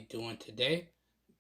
everybody doing today?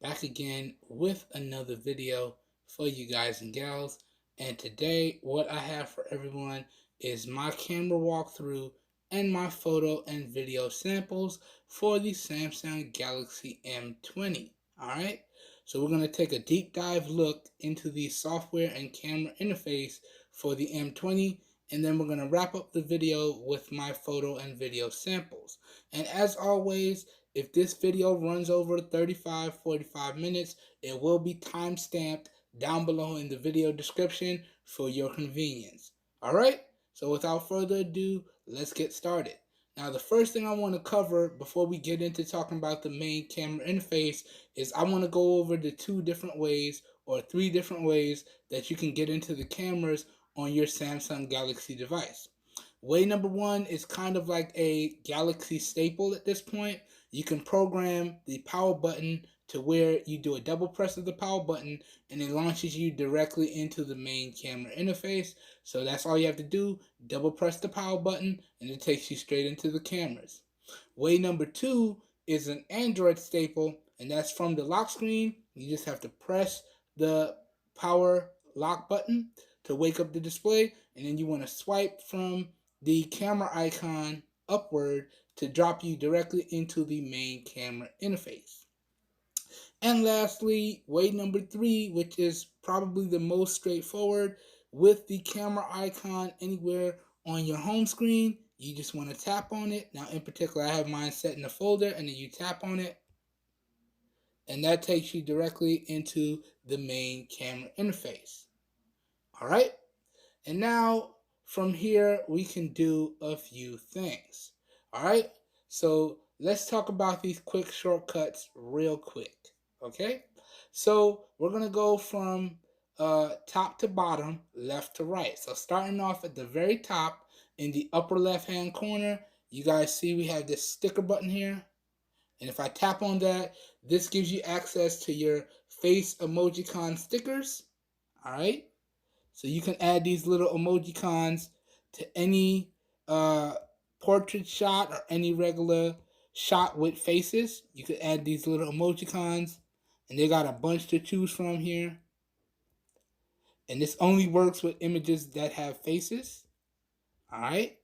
Back again with another video for you guys and gals. And today what I have for everyone is my camera walkthrough and my photo and video samples for the Samsung Galaxy M20. Alright, so we're going to take a deep dive look into the software and camera interface for the M20, and then we're going to wrap up the video with my photo and video samples. And as always, if this video runs over 35-45 minutes, it will be time stamped down below in the video description for your convenience. Alright, so without further ado, let's get started. Now the first thing I want to cover before we get into talking about the main camera interface is I want to go over the three different ways that you can get into the cameras on your Samsung Galaxy device. Way number one is kind of like a Galaxy staple at this point. You can program the power button to where you do a double press of the power button and it launches you directly into the main camera interface. So that's all you have to do, double press the power button and it takes you straight into the cameras. Way number two is an Android staple, and that's from the lock screen. You just have to press the power lock button to wake up the display, and then you want to swipe from the camera icon upward to drop you directly into the main camera interface. And lastly, way number three, which is probably the most straightforward, with the camera icon anywhere on your home screen, you just want to tap on it. Now in particular, I have mine set in a folder, and then you tap on it and that takes you directly into the main camera interface. Alright, and now from here we can do a few things. Alright, so let's talk about these quick shortcuts real quick. Okay, so we're going to go from top to bottom, left to right. So starting off at the very top in the upper left hand corner, you guys see we have this sticker button here. And if I tap on that, this gives you access to your face emojicon stickers. Alright, so you can add these little emojicons to any portrait shot or any regular shot with faces. You can add these little emojicons, and they got a bunch to choose from here. And this only works with images that have faces. Alright,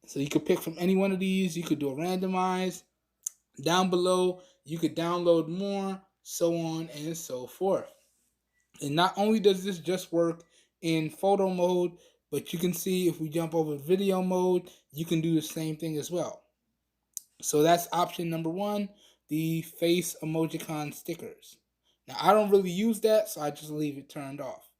so you could pick from any one of these. You could do a randomize. Down below, you could download more, so on and so forth. And not only does this just work in photo mode, but you can see if we jump over video mode, you can do the same thing as well. So that's option number one, the face emojicon stickers. Now I don't really use that, so I just leave it turned off.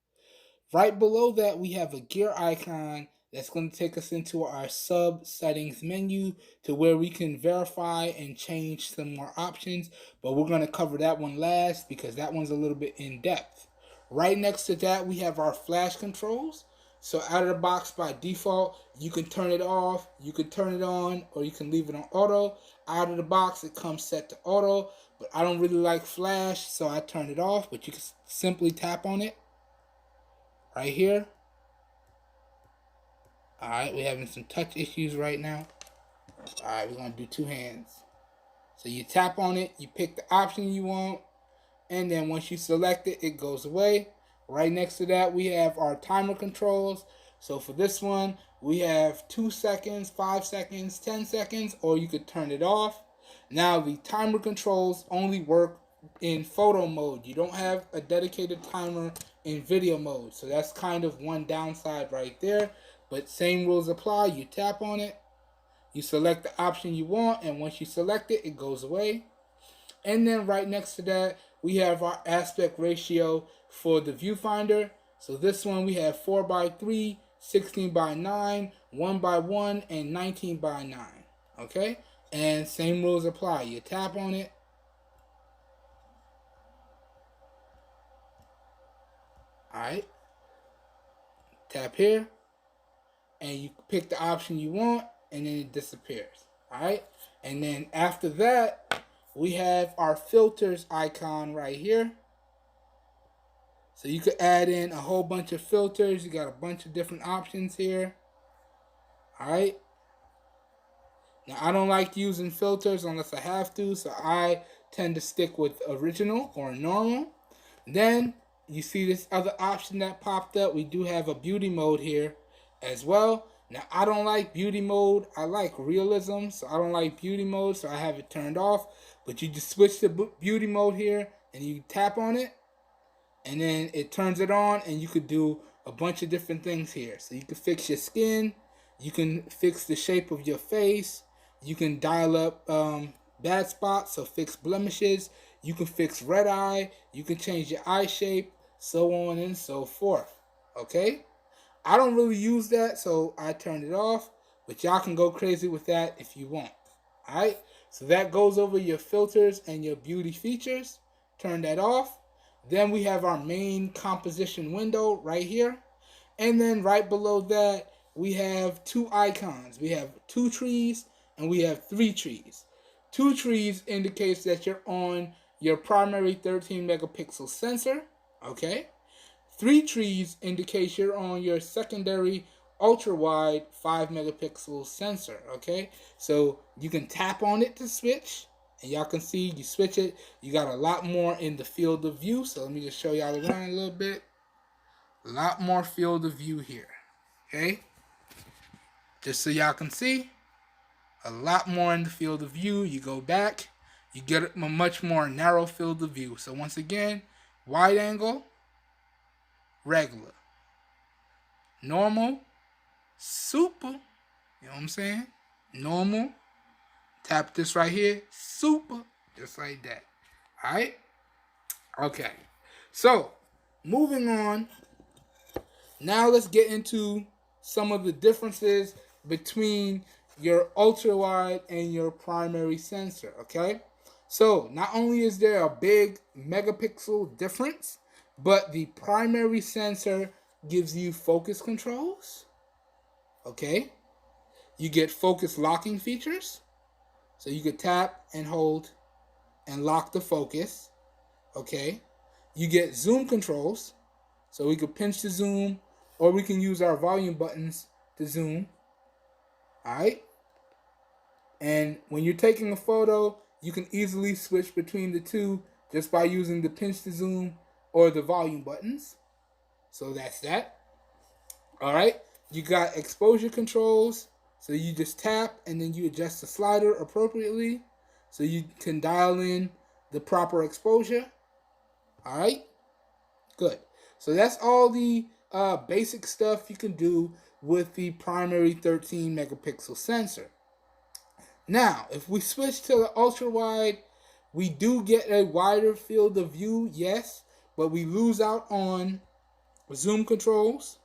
Right below that, we have a gear icon that's going to take us into our sub settings menu to where we can verify and change some more options, but we're going to cover that one last because that one's a little bit in depth. Right next to that, we have our flash controls. So out of the box by default, you can turn it off, you can turn it on, or you can leave it on auto. Out of the box, it comes set to auto, but I don't really like flash, so I turn it off, but you can simply tap on it right here. Alright, we're having some touch issues right now. Alright, we're going to do two hands. So you tap on it, you pick the option you want, and then once you select it, it goes away. Right next to that, we have our timer controls. So for this one, we have 2 seconds, 5 seconds, 10 seconds, or you could turn it off. Now, the timer controls only work in photo mode. You don't have a dedicated timer in video mode. So that's kind of one downside right there. But same rules apply. You tap on it, you select the option you want, and once you select it, it goes away. And then right next to that, we have our aspect ratio for the viewfinder. So this one we have 4:3, 16:9, 1:1, and 19:9. Okay? And same rules apply. You tap on it. Alright. Tap here. And you pick the option you want, and then it disappears. Alright? And then after that, we have our filters icon right here. So you could add in a whole bunch of filters. You got a bunch of different options here. Alright? Now I don't like using filters unless I have to, so I tend to stick with original or normal. Then you see this other option that popped up. We do have a beauty mode here as well. Now, I don't like beauty mode. I like realism, so I don't like beauty mode, so I have it turned off. But you just switch to beauty mode here, and you tap on it, and then it turns it on, and you could do a bunch of different things here. So you can fix your skin, you can fix the shape of your face, you can dial up bad spots, so fix blemishes, you can fix red eye, you can change your eye shape, so on and so forth. Okay? I don't really use that, so I turned it off, but y'all can go crazy with that if you want. Alright? So that goes over your filters and your beauty features. Turn that off. Then we have our main composition window right here. And then right below that, we have two icons. We have 2 trees and we have 3 trees. 2 trees indicates that you're on your primary 13 megapixel sensor. Okay? 3 trees indicates you're on your secondary ultra-wide 5 megapixel sensor. Okay? So you can tap on it to switch. And y'all can see, you switch it, you got a lot more in the field of view. So let me just show y'all around a little bit. A lot more field of view here. Okay? Just so y'all can see, a lot more in the field of view. You go back, you get a much more narrow field of view. So once again, wide angle, regular, normal, super, you know what I'm saying? Normal, tap this right here, super, just like that. Alright? Okay. So, moving on. Now let's get into some of the differences between your ultra wide and your primary sensor. Okay? So, not only is there a big megapixel difference, but the primary sensor gives you focus controls. Okay? You get focus locking features. So you could tap and hold and lock the focus. Okay? You get zoom controls. So we could pinch to zoom, or we can use our volume buttons to zoom. Alright? And when you're taking a photo, you can easily switch between the two just by using the pinch to zoom or the volume buttons. So that's that. Alright? You got exposure controls. So you just tap and then you adjust the slider appropriately. So you can dial in the proper exposure. Alright? Good. So that's all the basic stuff you can do with the primary 13 megapixel sensor. Now, if we switch to the ultra wide, we do get a wider field of view, yes, but we lose out on zoom controls,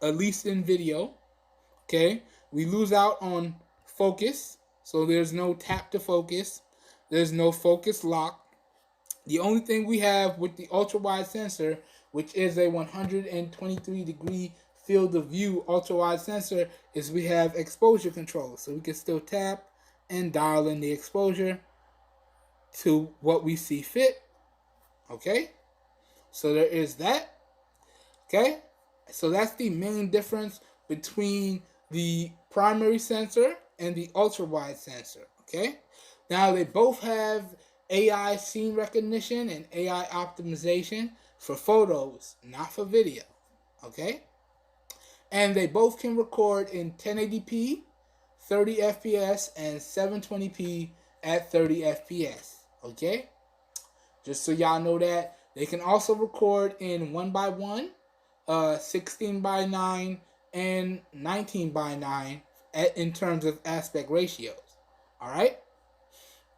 at least in video. Okay? We lose out on focus, so there's no tap to focus. There's no focus lock. The only thing we have with the ultra-wide sensor, which is a 123 degree field of view ultra-wide sensor, is we have exposure control. So we can still tap and dial in the exposure to what we see fit. Okay? So there is that. Okay? So that's the main difference between the primary sensor and the ultra-wide sensor. Okay? Now they both have AI scene recognition and AI optimization for photos, not for video. Okay? And they both can record in 1080p, 30 FPS, and 720p at 30 FPS. Okay? Just so y'all know that. They can also record in 1:1, 16:9, and 19:9 in terms of aspect ratios. Alright?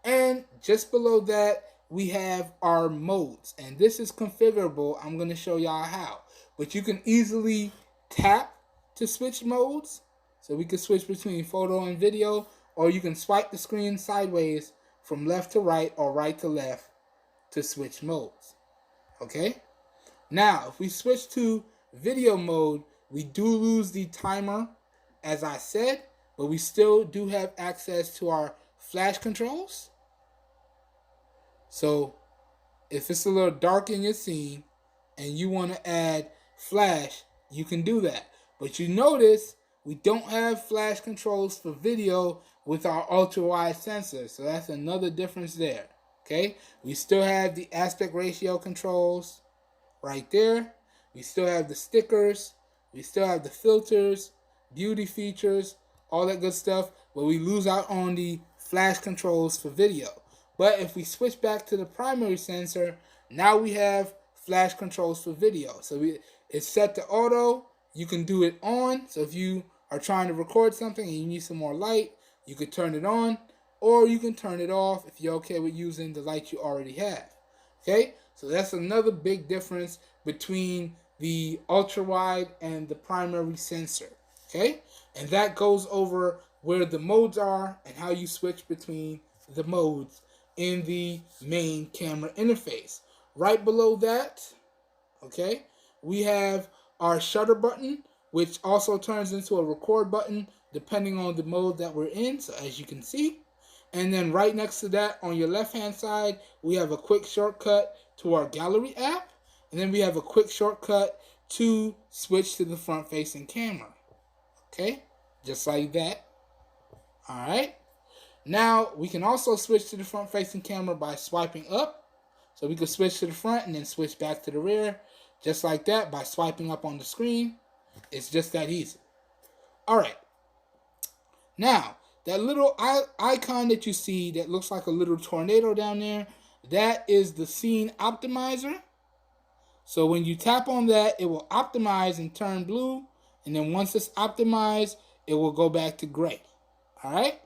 And just below that, we have our modes. And this is configurable. I'm going to show y'all how. But you can easily tap to switch modes. So we can switch between photo and video. Or you can swipe the screen sideways from left to right or right to left to switch modes. Okay? Now, if we switch to video mode, we do lose the timer, as I said. But we still do have access to our flash controls. So if it's a little dark in your scene and you want to add flash, you can do that. But you notice we don't have flash controls for video with our ultra wide sensor. So that's another difference there. Okay, we still have the aspect ratio controls right there. We still have the stickers. We still have the filters, beauty features, all that good stuff. But we lose out on the flash controls for video. But if we switch back to the primary sensor, now we have flash controls for video. So it's set to auto. You can do it on. So if you are trying to record something and you need some more light, you could turn it on, or you can turn it off if you're okay with using the light you already have. Okay, so that's another big difference between the ultra wide and the primary sensor. Okay, and that goes over where the modes are and how you switch between the modes in the main camera interface. Right below that, okay, we have our shutter button, which also turns into a record button depending on the mode that we're in. So as you can see, and then right next to that on your left hand side, we have a quick shortcut to our gallery app, and then we have a quick shortcut to switch to the front facing camera. Okay, just like that. All right, now we can also switch to the front facing camera by swiping up. So we could switch to the front and then switch back to the rear, just like that, by swiping up on the screen. It's just that easy. All right. Now, that little icon that you see that looks like a little tornado down there, that is the scene optimizer. So when you tap on that, it will optimize and turn blue. And then once it's optimized, it will go back to gray. All right?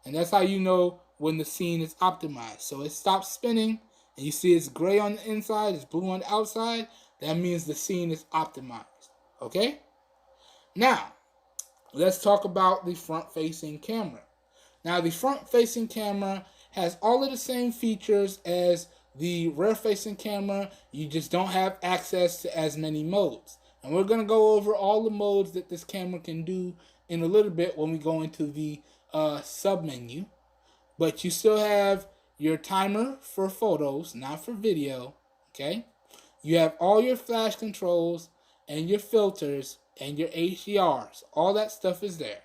And that's how you know when the scene is optimized. So it stops spinning, and you see it's gray on the inside, it's blue on the outside. That means the scene is optimized. Okay? Now, let's talk about the front-facing camera. Now, the front-facing camera has all of the same features as the rear-facing camera. You just don't have access to as many modes. And we're going to go over all the modes that this camera can do in a little bit when we go into the sub-menu. But you still have your timer for photos, not for video. Okay? You have all your flash controls and your filters and your HDRs. All that stuff is there.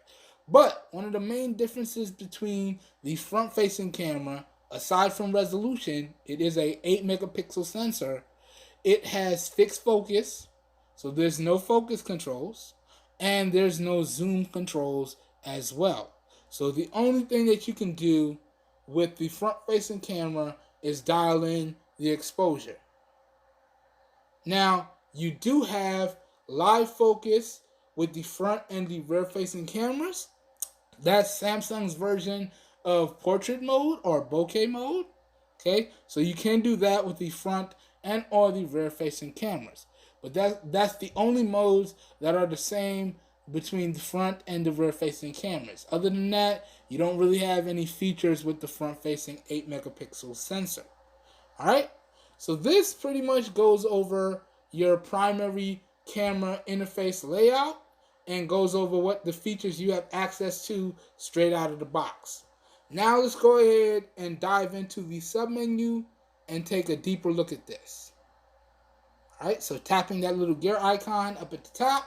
But one of the main differences between the front-facing camera, aside from resolution, it is a 8 megapixel sensor. It has fixed focus, so there's no focus controls, and there's no zoom controls as well. So the only thing that you can do with the front-facing camera is dial in the exposure. Now, you do have live focus with the front and the rear-facing cameras. That's Samsung's version of portrait mode or bokeh mode. Okay, so you can do that with the front and or the rear-facing cameras. But that's the only modes that are the same between the front and the rear-facing cameras. Other than that, you don't really have any features with the front-facing 8 megapixel sensor. All right, so this pretty much goes over your primary camera interface layout and goes over what the features you have access to straight out of the box. Now let's go ahead and dive into the submenu and take a deeper look at this. All right, so tapping that little gear icon up at the top,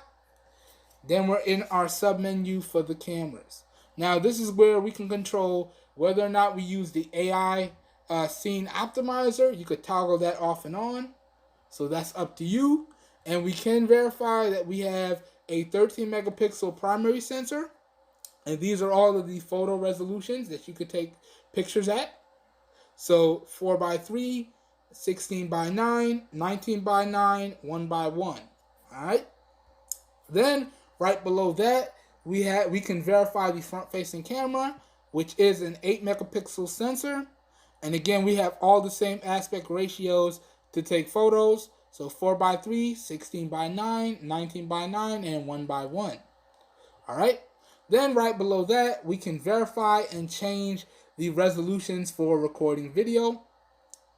then we're in our submenu for the cameras. Now this is where we can control whether or not we use the AI scene optimizer. You could toggle that off and on, so that's up to you. And we can verify that we have a 13 megapixel primary sensor. And these are all of the photo resolutions that you could take pictures at. So 4x3, 16x9, 19x9, 1x1. All right. Then right below that, we can verify the front-facing camera, which is an 8 megapixel sensor. And again, we have all the same aspect ratios to take photos. So 4x3, 16x9, 19x9, and 1x1. All right. Then right below that, we can verify and change the resolutions for recording video.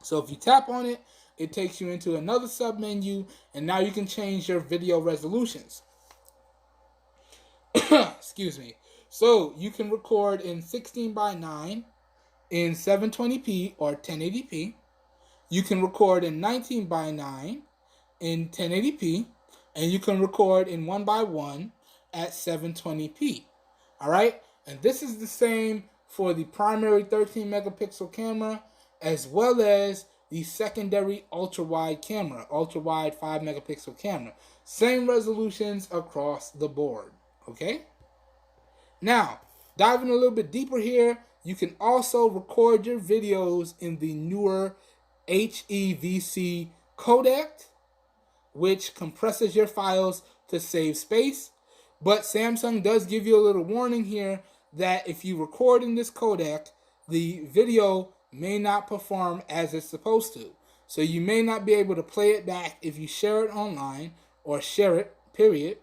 So if you tap on it, it takes you into another submenu, and now you can change your video resolutions. Excuse me. So you can record in 16x9 in 720p or 1080p. You can record in 19x9 in 1080p, and you can record in 1x1 at 720p. All right, and this is the same for the primary 13 megapixel camera as well as the secondary ultra-wide camera, ultra-wide 5 megapixel camera. Same resolutions across the board, okay? Now, diving a little bit deeper here, you can also record your videos in the newer HEVC codec, which compresses your files to save space. But Samsung does give you a little warning here that if you record in this codec, the video may not perform as it's supposed to. So you may not be able to play it back if you share it online or share it, period.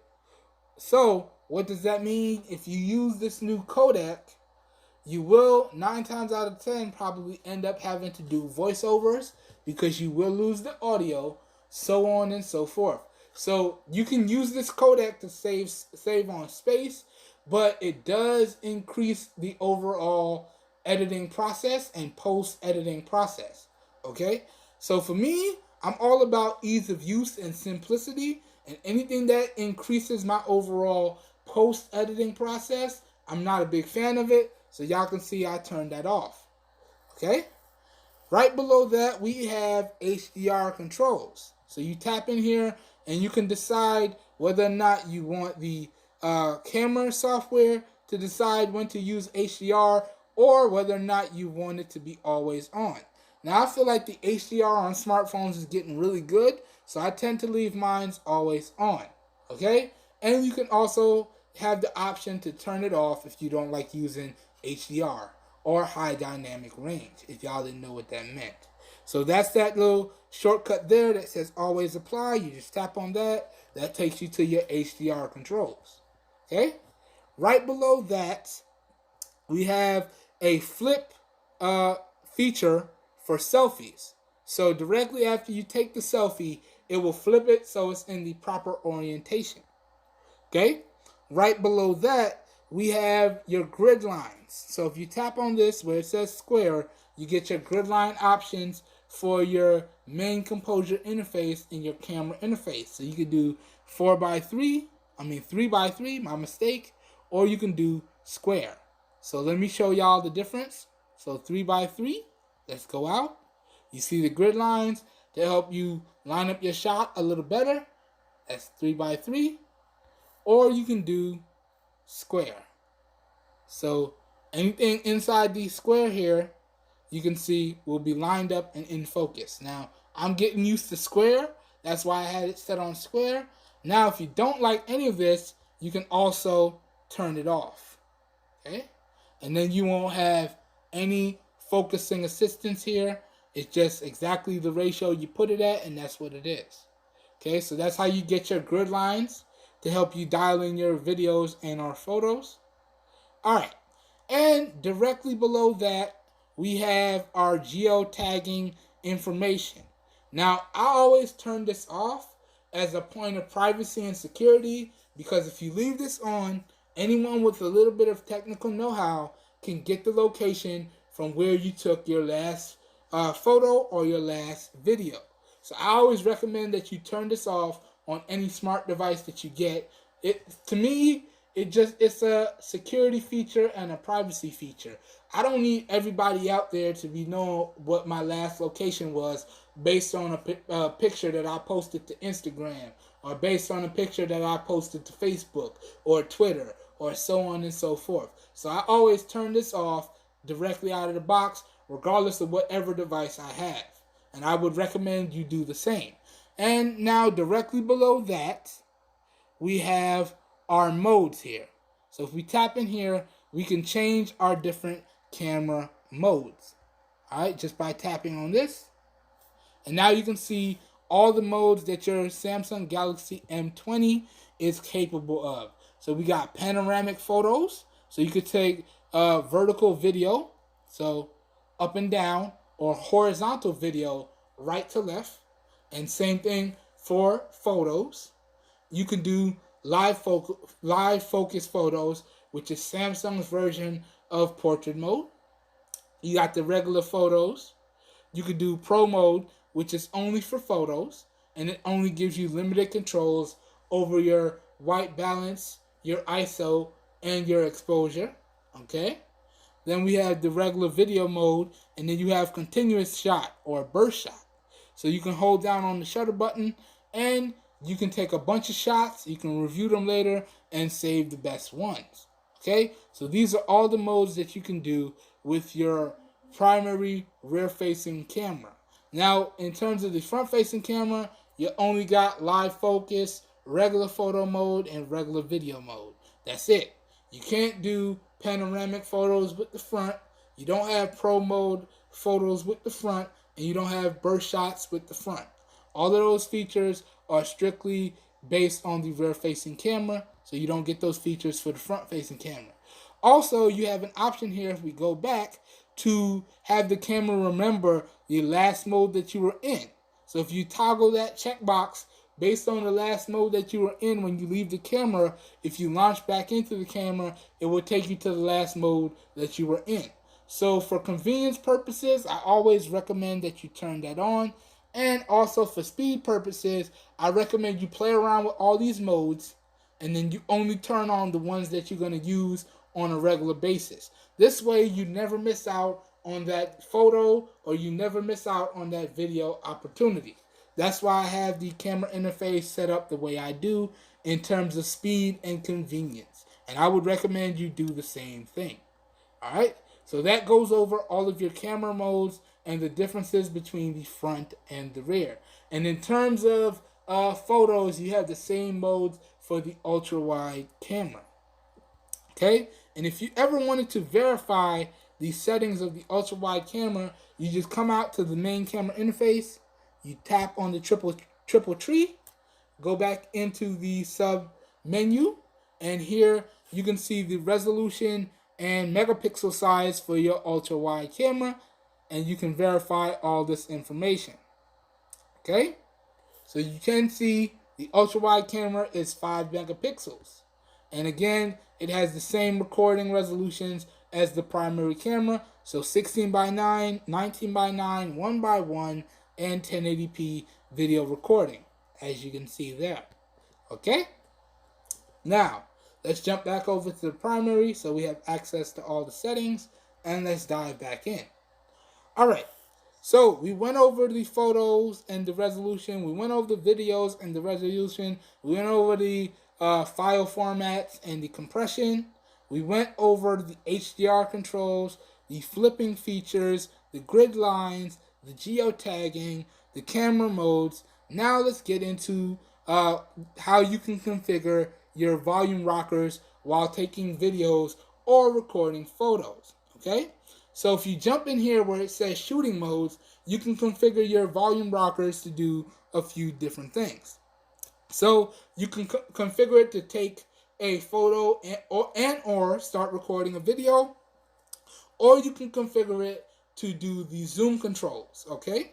So what does that mean? If you use this new codec, you will 9 times out of 10 probably end up having to do voiceovers because you will lose the audio, so on and so forth. So you can use this codec to save on space, but it does increase the overall editing process and post-editing process, okay? So for me, I'm all about ease of use and simplicity, and anything that increases my overall post-editing process, I'm not a big fan of it, so y'all can see I turned that off, okay? Right below that, we have HDR controls. So you tap in here, and you can decide whether or not you want the camera software to decide when to use HDR, or whether or not you want it to be always on. Now, I feel like the HDR on smartphones is getting really good, so I tend to leave mine always on, okay? And you can also have the option to turn it off if you don't like using HDR or high dynamic range, if y'all didn't know what that meant. So that's that little shortcut there that says always apply. You just tap on that. That takes you to your HDR controls, okay? Right below that, we have a flip feature for selfies. So directly after you take the selfie, it will flip it so it's in the proper orientation, okay? Right below that, we have your grid lines. So if you tap on this where it says square, you get your grid line options for your main composure interface and your camera interface. So you can do 3x3, my mistake, or you can do square. So let me show y'all the difference. So 3x3, let's go out. You see the grid lines to help you line up your shot a little better. That's 3x3. Or you can do square. So anything inside the square here, you can see will be lined up and in focus. Now, I'm getting used to square. That's why I had it set on square. Now, if you don't like any of this, you can also turn it off, okay? And then you won't have any focusing assistance here. It's just exactly the ratio you put it at, and that's what it is. Okay, so that's how you get your grid lines to help you dial in your videos and our photos. All right, and directly below that, we have our geotagging information. Now, I always turn this off as a point of privacy and security, because if you leave this on, anyone with a little bit of technical know-how can get the location from where you took your last photo or your last video. So I always recommend that you turn this off on any smart device that you get. To me, it's a security feature and a privacy feature. I don't need everybody out there to be knowing what my last location was based on a picture that I posted to Instagram, or based on a picture that I posted to Facebook or Twitter, or so on and so forth. So I always turn this off directly out of the box, regardless of whatever device I have. And I would recommend you do the same. And now directly below that, we have our modes here. So if we tap in here, we can change our different camera modes. Alright, just by tapping on this. And now you can see all the modes that your Samsung Galaxy M20 is capable of. So we got panoramic photos. So you could take vertical video, so up and down, or horizontal video, right to left. And same thing for photos. You can do live focus photos, which is Samsung's version of portrait mode. You got the regular photos. You could do pro mode, which is only for photos, and it only gives you limited controls over your white balance, your ISO, and your exposure. Okay? Then we have the regular video mode, and then you have continuous shot or burst shot. So you can hold down on the shutter button and you can take a bunch of shots. You can review them later and save the best ones. Okay, so these are all the modes that you can do with your primary rear-facing camera. Now, in terms of the front-facing camera, you only got live focus, regular photo mode, and regular video mode. That's it. You can't do panoramic photos with the front. You don't have pro mode photos with the front, and you don't have burst shots with the front. All of those features are strictly based on the rear-facing camera, so you don't get those features for the front-facing camera. Also, you have an option here, if we go back, to have the camera remember the last mode that you were in. So if you toggle that checkbox based on the last mode that you were in when you leave the camera, if you launch back into the camera, it will take you to the last mode that you were in. So for convenience purposes, I always recommend that you turn that on. And also for speed purposes, I recommend you play around with all these modes and then you only turn on the ones that you're going to use on a regular basis. This way you never miss out on that photo or you never miss out on that video opportunity. That's why I have the camera interface set up the way I do in terms of speed and convenience. And I would recommend you do the same thing. Alright, so that goes over all of your camera modes and the differences between the front and the rear. And in terms of photos, you have the same modes for the ultra wide camera. Okay, and if you ever wanted to verify the settings of the ultra wide camera, you just come out to the main camera interface, you tap on the triple tree, go back into the sub menu, and here you can see the resolution and megapixel size for your ultra wide camera, and you can verify all this information. Okay, so you can see the ultra wide camera is 5 megapixels, and again it has the same recording resolutions as the primary camera, so 16 by 9, 19 by 9, 1 by 1, and 1080p video recording, as you can see there. Okay, now let's jump back over to the primary so we have access to all the settings, and let's dive back in. Alright, so we went over the photos and the resolution, we went over the videos and the resolution, we went over the file formats and the compression, we went over the HDR controls, the flipping features, the grid lines, the geotagging, the camera modes. Now let's get into how you can configure your volume rockers while taking videos or recording photos. Okay, so if you jump in here where it says shooting modes, you can configure your volume rockers to do a few different things. So you can configure it to take a photo or start recording a video, or you can configure it to do the zoom controls. Okay,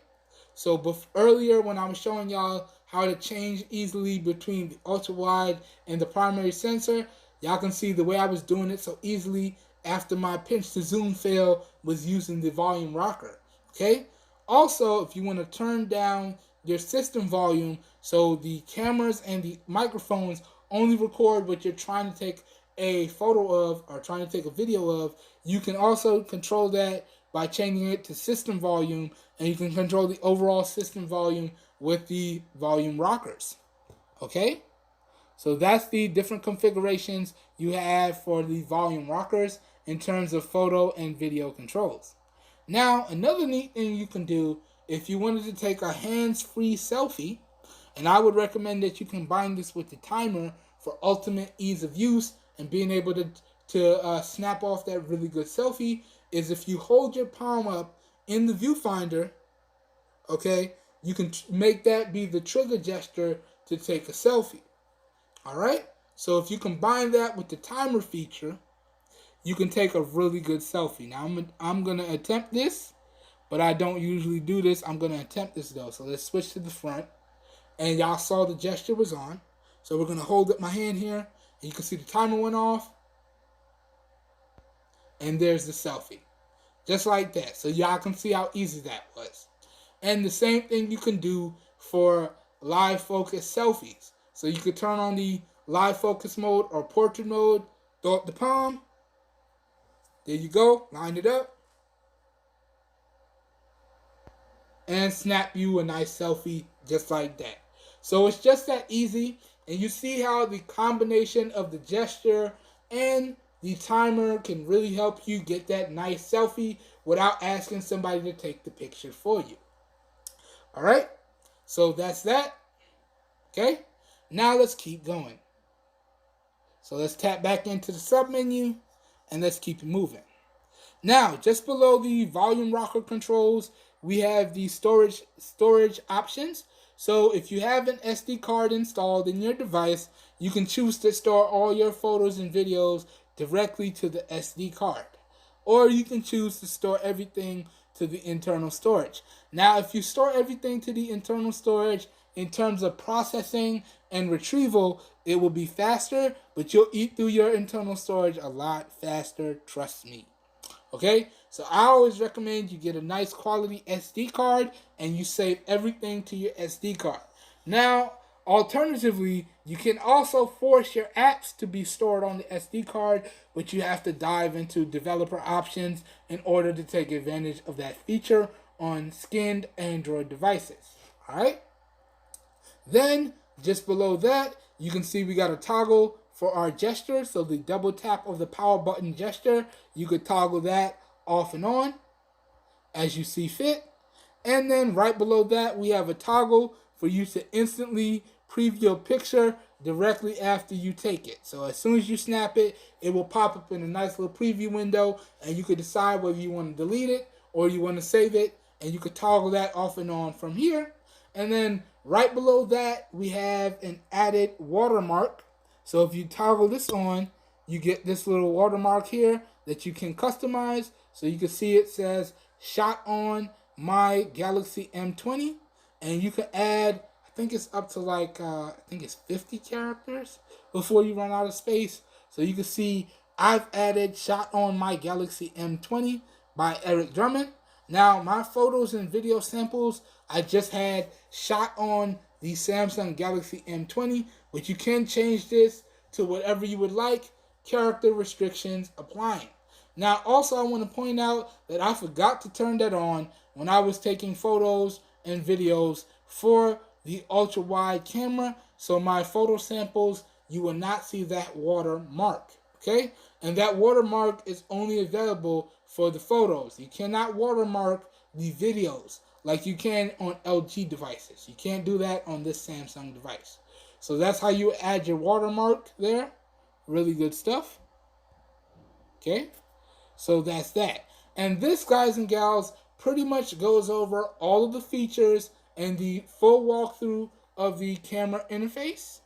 so earlier when I was showing y'all how to change easily between the ultra wide and the primary sensor, y'all can see the way I was doing it so easily after my pinch to zoom fail was using the volume rocker. Okay, also if you want to turn down your system volume so the cameras and the microphones only record what you're trying to take a photo of or trying to take a video of, you can also control that by changing it to system volume, and you can control the overall system volume with the volume rockers. Okay, so that's the different configurations you have for the volume rockers in terms of photo and video controls. Now, another neat thing you can do if you wanted to take a hands-free selfie, and I would recommend that you combine this with the timer for ultimate ease of use and being able to snap off that really good selfie, is if you hold your palm up in the viewfinder, okay, you can make that be the trigger gesture to take a selfie. Alright, so if you combine that with the timer feature, you can take a really good selfie. Now I'm going to attempt this, but I don't usually do this. I'm going to attempt this though. So let's switch to the front. And y'all saw the gesture was on. So we're going to hold up my hand here. And you can see the timer went off. And there's the selfie. Just like that. So y'all can see how easy that was. And the same thing you can do for live focus selfies. So you could turn on the live focus mode or portrait mode. Throw up the palm. There you go. Line it up. and snap you a nice selfie just like that. So it's just that easy, and you see how the combination of the gesture and the timer can really help you get that nice selfie without asking somebody to take the picture for you. Alright, so that's that. Okay, now let's keep going. So let's tap back into the sub menu and let's keep it moving. Now, just below the volume rocker controls, we have the storage options. So if you have an SD card installed in your device, you can choose to store all your photos and videos directly to the SD card. Or you can choose to store everything to the internal storage. Now, if you store everything to the internal storage, in terms of processing and retrieval, it will be faster, but you'll eat through your internal storage a lot faster, trust me. Okay, so I always recommend you get a nice quality SD card and you save everything to your SD card. Now, alternatively, you can also force your apps to be stored on the SD card, but you have to dive into developer options in order to take advantage of that feature on skinned Android devices. Alright? Then, just below that, you can see we got a toggle for our gesture. So the double tap of the power button gesture, you could toggle that off and on as you see fit. And then right below that, we have a toggle for you to instantly preview a picture directly after you take it. So as soon as you snap it, it will pop up in a nice little preview window, and you can decide whether you want to delete it or you want to save it, and you could toggle that off and on from here. And then right below that, we have an added watermark. So if you toggle this on, you get this little watermark here that you can customize. So you can see it says shot on my Galaxy M20, and you can add, I think it's up to like, I think it's 50 characters before you run out of space. So you can see I've added shot on my Galaxy M20 by Drummond. Now, my photos and video samples, I just had shot on the Samsung Galaxy M20, but you can change this to whatever you would like, character restrictions applying. Now, also, I want to point out that I forgot to turn that on when I was taking photos and videos for the ultra-wide camera, so my photo samples, you will not see that watermark, okay? And that watermark is only available for the photos. You cannot watermark the videos like you can on LG devices. You can't do that on this Samsung device. So that's how you add your watermark there. Really good stuff. Okay, so that's that. And this, guys and gals, pretty much goes over all of the features and the full walkthrough of the camera interface.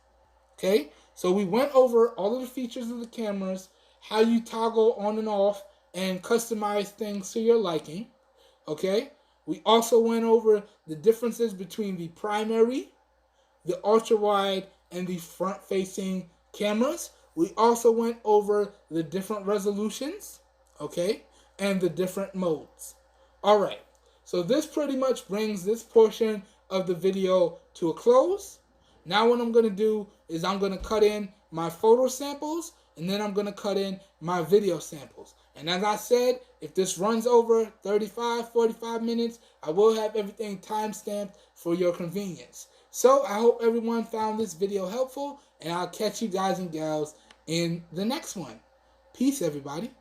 Okay, so we went over all of the features of the cameras, how you toggle on and off and customize things to your liking. Okay, we also went over the differences between the primary, the ultra-wide, and the front-facing cameras. We also went over the different resolutions, okay, and the different modes. All right, so this pretty much brings this portion of the video to a close. Now what I'm going to do is I'm going to cut in my photo samples, and then I'm going to cut in my video samples. And as I said, if this runs over 35, 45 minutes, I will have everything time-stamped for your convenience. So I hope everyone found this video helpful, and I'll catch you guys and gals in the next one. Peace, everybody.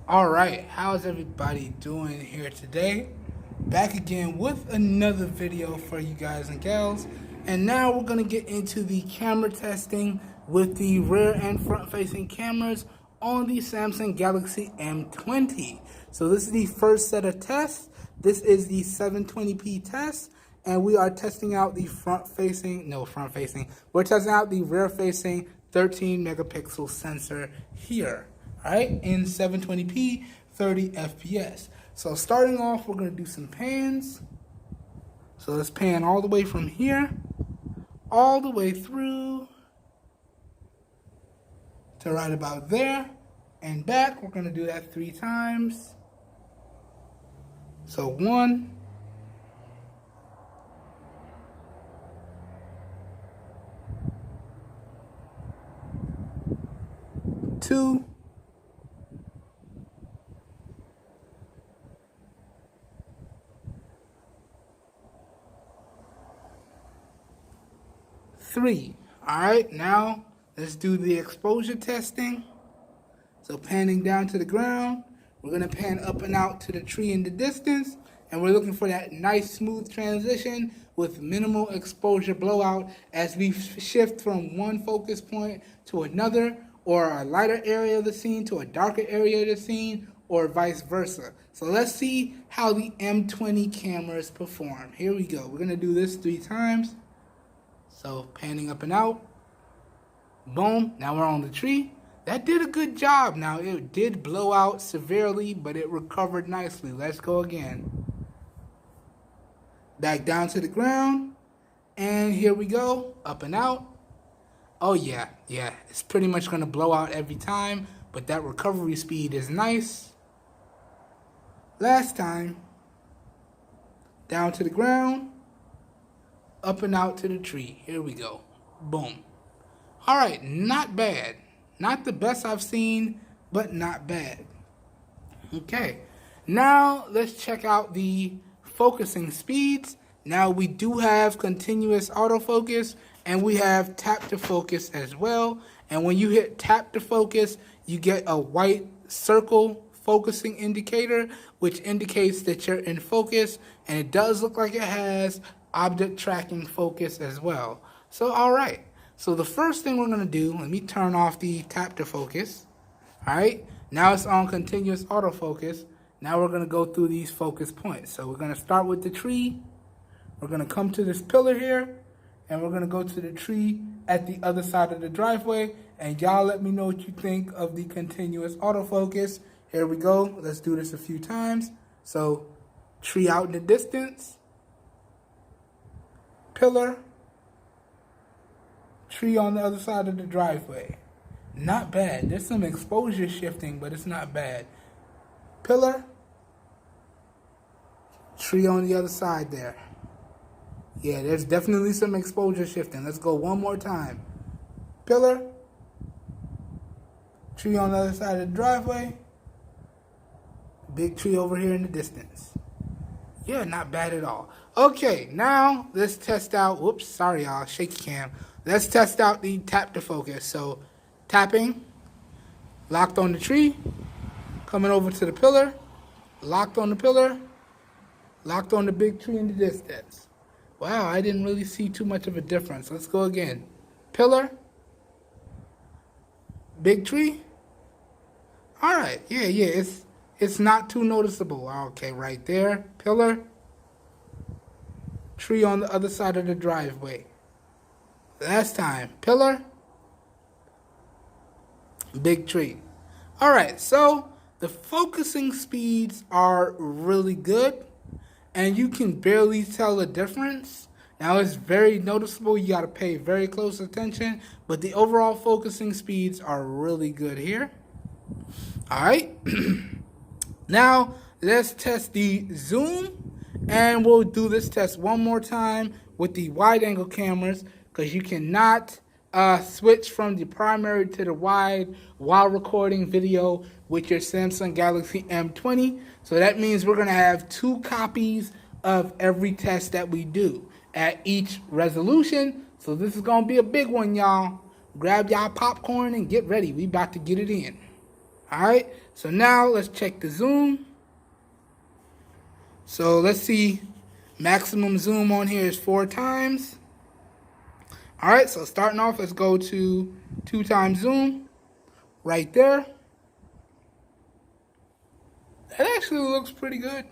Alright, how's everybody doing here today? Back again with another video for you guys and gals. And now we're going to get into the camera testing with the rear and front facing cameras on the Samsung Galaxy M20. So this is the first set of tests. This is the 720p test. And we are testing out the we're testing out the rear facing 13 megapixel sensor here. Alright, in 720p, 30 FPS. So starting off, we're going to do some pans. So let's pan all the way from here, all the way through to right about there and back. We're going to do that 3 times. So 1, 2, 3. Alright, now let's do the exposure testing. So panning down to the ground, we're going to pan up and out to the tree in the distance, and we're looking for that nice smooth transition with minimal exposure blowout as we shift from one focus point to another, or a lighter area of the scene to a darker area of the scene, or vice versa. So let's see how the M20 cameras perform. Here we go. We're going to do this 3 times. So panning up and out, boom, now we're on the tree. That did a good job. Now it did blow out severely, but it recovered nicely. Let's go again. Back down to the ground, and here we go, up and out. Oh yeah, it's pretty much gonna blow out every time, but that recovery speed is nice. Last time, down to the ground, up and out to the tree. Here we go. Boom. Alright, not bad. Not the best I've seen, but not bad. Okay, now let's check out the focusing speeds. Now we do have continuous autofocus, and we have tap to focus as well. And when you hit tap to focus, you get a white circle focusing indicator, which indicates that you're in focus, and it does look like it has object tracking focus as well. So alright, so the first thing we're going to do, let me turn off the tap to focus. Alright, now it's on continuous autofocus. Now we're going to go through these focus points. So we're going to start with the tree. We're going to come to this pillar here, and we're going to go to the tree at the other side of the driveway, and y'all let me know what you think of the continuous autofocus. Here we go. Let's do this a few times. So tree out in the distance, pillar, tree on the other side of the driveway. Not bad. There's some exposure shifting, but it's not bad. Pillar, tree on the other side there. Yeah, there's definitely some exposure shifting. Let's go one more time. Pillar, tree on the other side of the driveway, big tree over here in the distance. Yeah, not bad at all. Okay, now let's test out, whoops, sorry y'all, shaky cam. Let's test out the tap to focus. So tapping, locked on the tree, coming over to the pillar, locked on the pillar, locked on the big tree in the distance. Wow, I didn't really see too much of a difference. Let's go again. Pillar, big tree. Alright, yeah, it's not too noticeable. Okay, right there, pillar, tree on the other side of the driveway. Last time, pillar, big tree. Alright, so the focusing speeds are really good, and you can barely tell the difference. Now it's very noticeable, you gotta pay very close attention, but the overall focusing speeds are really good here. Alright, now let's test the zoom, and we'll do this test one more time with the wide angle cameras, because you cannot switch from the primary to the wide while recording video with your Samsung Galaxy M20. So that means we're going to have 2 copies of every test that we do at each resolution. So this is going to be a big one, y'all. Grab y'all popcorn and get ready. We about to get it in. Alright, so now let's check the zoom. So let's see, maximum zoom on here is 4 times. Alright, so starting off, let's go to 2 times zoom, right there. That actually looks pretty good.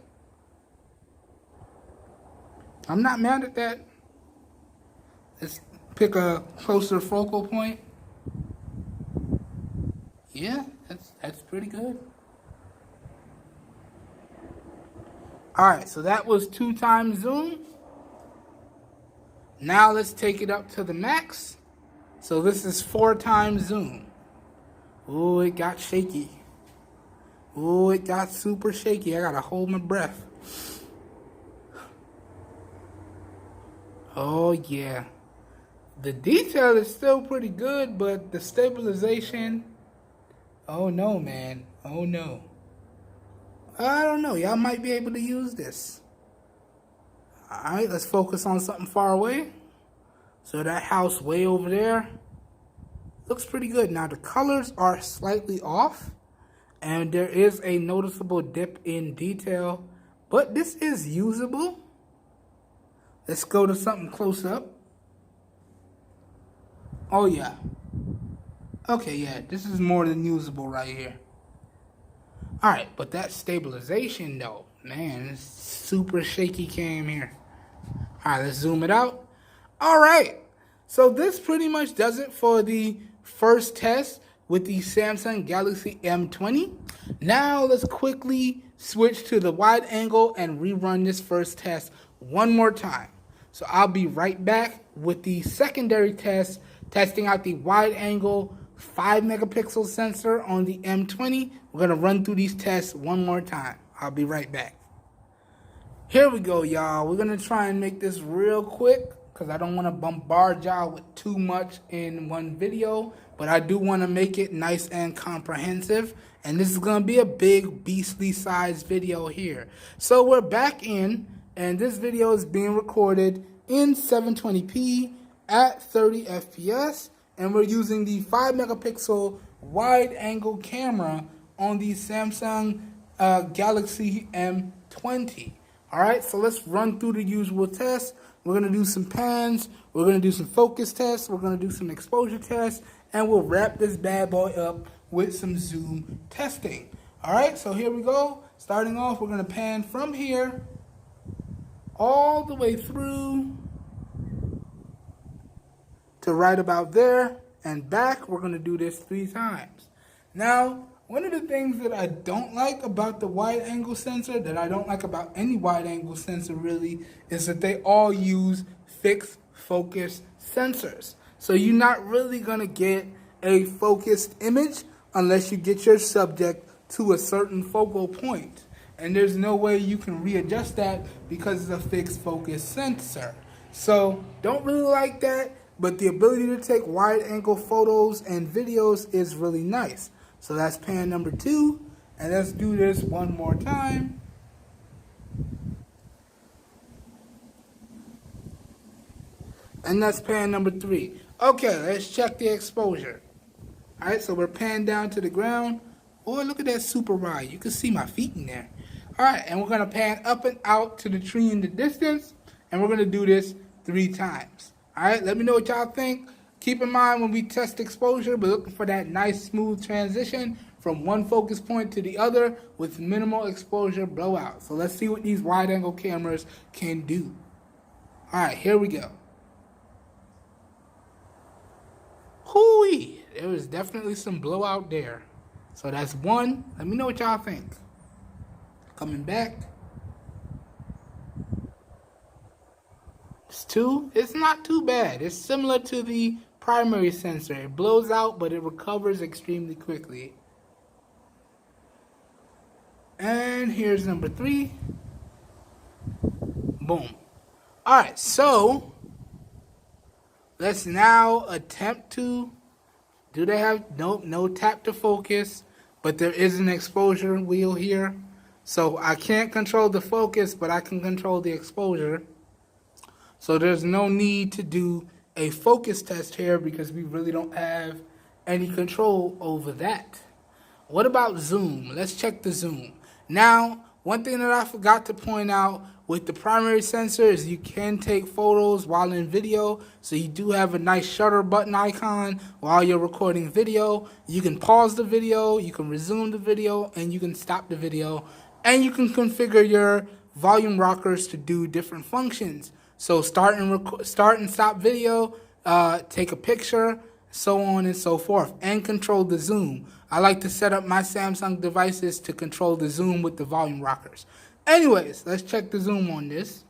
I'm not mad at that. Let's pick a closer focal point. Yeah, that's pretty good. Alright, so that was 2 times zoom. Now let's take it up to the max. So this is 4 times zoom. Ooh, it got shaky. Ooh, it got super shaky. I gotta hold my breath. Oh yeah. The detail is still pretty good, but the stabilization, oh no, man. Oh no. I don't know. Y'all might be able to use this. Alright, let's focus on something far away. So that house way over there looks pretty good. Now the colors are slightly off, and there is a noticeable dip in detail, but this is usable. Let's go to something close up. Oh yeah. Okay, yeah, this is more than usable right here. Alright, but that stabilization though, man, it's super shaky cam here. Alright, let's zoom it out. Alright, so this pretty much does it for the first test with the Samsung Galaxy M20. Now let's quickly switch to the wide angle and rerun this first test one more time. So I'll be right back with the secondary test, testing out the wide angle 5 megapixel sensor on the M20. We're going to run through these tests one more time. I'll be right back. Here we go, y'all. We're going to try and make this real quick because I don't want to bombard y'all with too much in one video, but I do want to make it nice and comprehensive. And this is going to be a big beastly sized video here. So we're back in, and this video is being recorded in 720p at 30 FPS. And we're using the 5 megapixel wide angle camera on the Samsung Galaxy M20. Alright, so let's run through the usual tests. We're going to do some pans, we're going to do some focus tests, we're going to do some exposure tests, and we'll wrap this bad boy up with some zoom testing. Alright, so here we go. Starting off, we're going to pan from here all the way through to right about there and back. We're going to do this 3 times. Now, one of the things that I don't like about the wide angle sensor, that I don't like about any wide angle sensor really, is that they all use fixed focus sensors. So you're not really going to get a focused image unless you get your subject to a certain focal point. And there's no way you can readjust that because it's a fixed focus sensor. So don't really like that. But the ability to take wide angle photos and videos is really nice. So that's pan number 2. And let's do this one more time. And that's pan number 3. Okay, let's check the exposure. Alright, so we're panned down to the ground. Oh, look at that super wide. You can see my feet in there. Alright, and we're going to pan up and out to the tree in the distance. And we're going to do this 3 times. Alright, let me know what y'all think. Keep in mind when we test exposure, we're looking for that nice smooth transition from one focus point to the other with minimal exposure blowout. So let's see what these wide angle cameras can do. Alright, here we go. Hooey! There was definitely some blowout there. So that's 1. Let me know what y'all think. Coming back. 2, it's not too bad. It's similar to the primary sensor. It blows out, but it recovers extremely quickly. And here's number 3. Boom. Alright, so let's now attempt to, do they have, nope, no tap to focus, but there is an exposure wheel here. So I can't control the focus, but I can control the exposure. So there's no need to do a focus test here because we really don't have any control over that. what about zoom? Let's check the zoom. Now, one thing that I forgot to point out with the primary sensor is you can take photos while in video. So you do have a nice shutter button icon while you're recording video. You can pause the video, you can resume the video, and you can stop the video. And you can configure your volume rockers to do different functions. So start and stop video, take a picture, so on and so forth, and control the zoom. I like to set up my Samsung devices to control the zoom with the volume rockers. Anyways, let's check the zoom on this.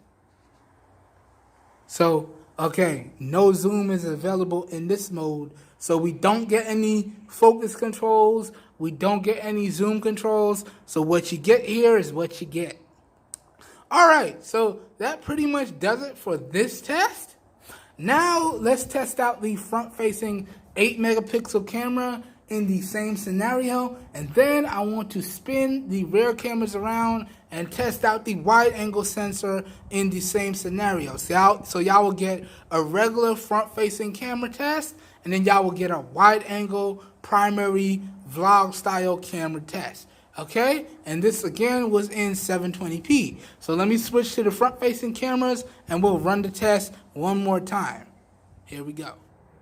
So, okay, no zoom is available in this mode. So we don't get any focus controls. We don't get any zoom controls. So what you get here is what you get. All right, so that pretty much does it for this test. Now let's test out the front-facing 8 megapixel camera in the same scenario, and then I want to spin the rear cameras around and test out the wide angle sensor in the same scenario. So y'all will get a regular front-facing camera test, and then y'all will get a wide angle primary vlog style camera test. Okay, and this again was in 720p. So let me switch to the front-facing cameras and we'll run the test one more time. Here we go.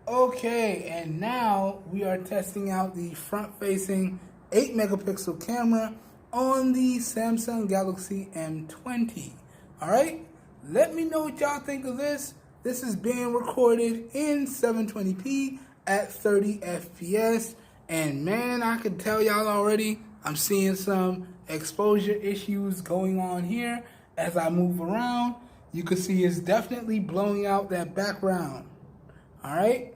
Okay, and now we are testing out the front-facing 8 megapixel camera on the Samsung Galaxy M20. All right, let me know what y'all think of this. This is being recorded in 720p at 30 FPS. And man, I can tell y'all already, I'm seeing some exposure issues going on here as I move around. You can see it's definitely blowing out that background. All right,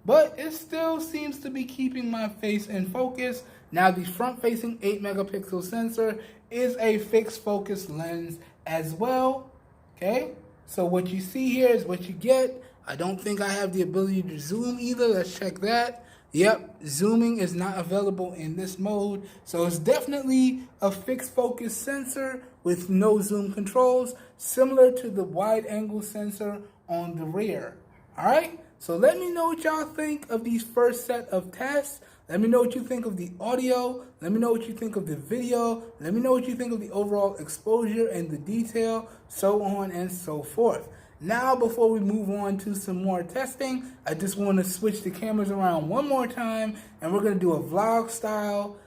but it still seems to be keeping my face in focus. Now the front-facing 8 megapixel sensor is a fixed focus lens as well. Okay, so what you see here is what you get. I don't think I have the ability to zoom either. Let's check that. Yep, zooming is not available in this mode. So it's definitely a fixed focus sensor with no zoom controls, similar to the wide angle sensor on the rear. All right, so let me know what y'all think of these first set of tests. Let me know what you think of the audio. Let me know what you think of the video. Let me know what you think of the overall exposure and the detail, so on and so forth. Now, before we move on to some more testing, I just want to switch the cameras around one more time, and we're going to do a vlog style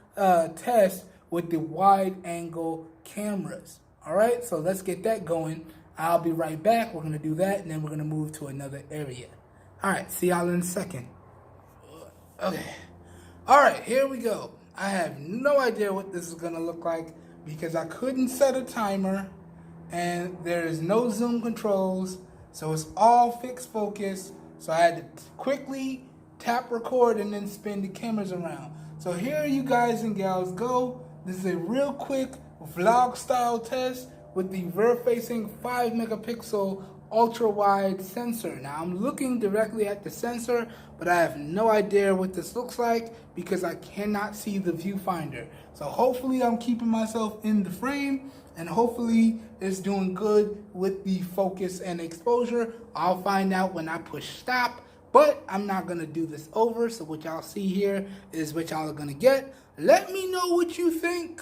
test with the wide angle cameras. All right, so let's get that going. I'll be right back. We're going to do that, and then we're going to move to another area. All right, see y'all in a second. Okay. All right, here we go. I have no idea what this is going to look like because I couldn't set a timer. And there is no zoom controls, so it's all fixed focus. So I had to quickly tap record and then spin the cameras around. So here you guys and gals go. This is a real quick vlog style test with the rear facing 5 megapixel ultra wide sensor. Now I'm looking directly at the sensor, but I have no idea what this looks like because I cannot see the viewfinder. So hopefully I'm keeping myself in the frame, and hopefully it's doing good with the focus and exposure. I'll find out when I push stop, but I'm not gonna do this over. So what y'all see here is what y'all are gonna get. Let me know what you think,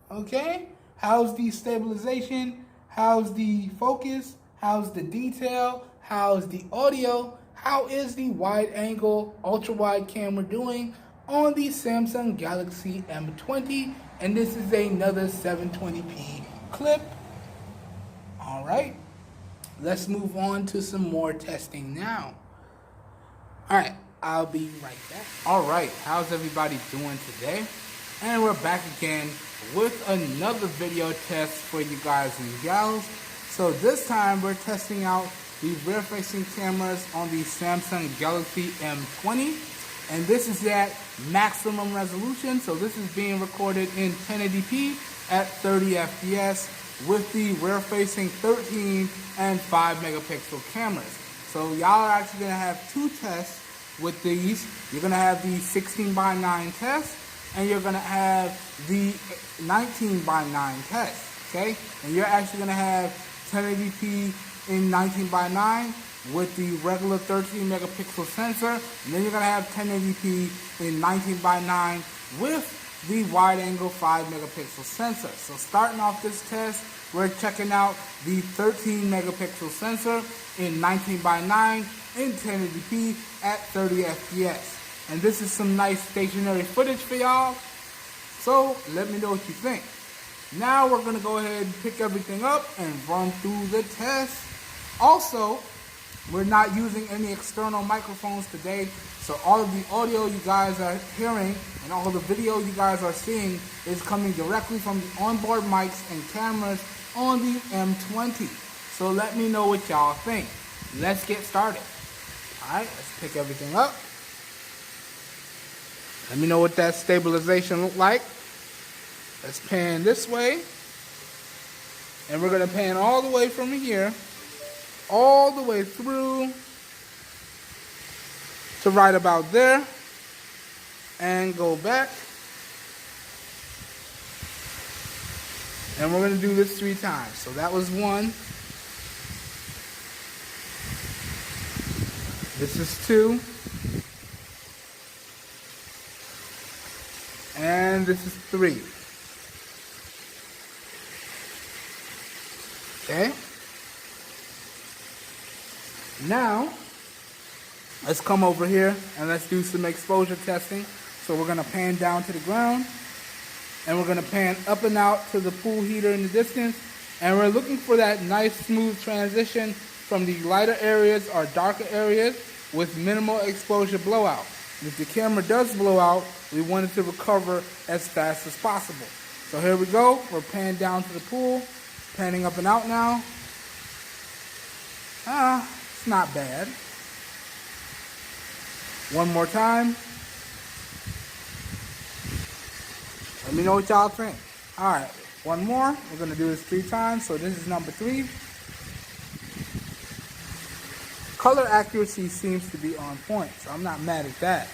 okay? How's the stabilization? How's the focus? How's the detail? How's the audio? How is the wide angle ultra wide camera doing on the Samsung Galaxy M20? And this is another 720p clip. All right, let's move on to some more testing now. All right, I'll be right back. All right, how's everybody doing today? And we're back again with another video test for you guys and gals. So this time we're testing out the rear-facing cameras on the Samsung Galaxy M20. And this is at maximum resolution. So this is being recorded in 1080p at 30 FPS with the rear-facing 13 and 5 megapixel cameras. So y'all are actually going to have two tests with these. You're going to have the 16:9 test, and you're going to have the 19:9 test. Okay? And you're actually going to have 1080p in 19:9 with the regular 13 megapixel sensor, and then you're going to have 1080p in 19:9 with the wide angle 5 megapixel sensor. So starting off this test, we're checking out the 13 megapixel sensor in 19:9 in 1080p at 30 FPS. And this is some nice stationary footage for y'all. So let me know what you think. Now we're going to go ahead and pick everything up and run through the test. Also, we're not using any external microphones today, so all of the audio you guys are hearing and all the video you guys are seeing is coming directly from the onboard mics and cameras on the M20. So let me know what y'all think. Let's get started. Alright, let's pick everything up. Let me know what that stabilization looked like. Let's pan this way. And we're going to pan all the way from here, all the way through to right about there. And go back. And we're going to do this 3 times. So that was 1. This is 2. And this is 3. Okay. Now, let's come over here and let's do some exposure testing. So we're going to pan down to the ground. And we're going to pan up and out to the pool heater in the distance. And we're looking for that nice smooth transition from the lighter areas or darker areas with minimal exposure blowout. And if the camera does blow out, we want it to recover as fast as possible. So here we go. We're panning down to the pool. Panning up and out now. It's not bad. One more time. Let me know what y'all think. Alright, one more. We're going to do this 3 times. So this is number 3. Color accuracy seems to be on point, so I'm not mad at that.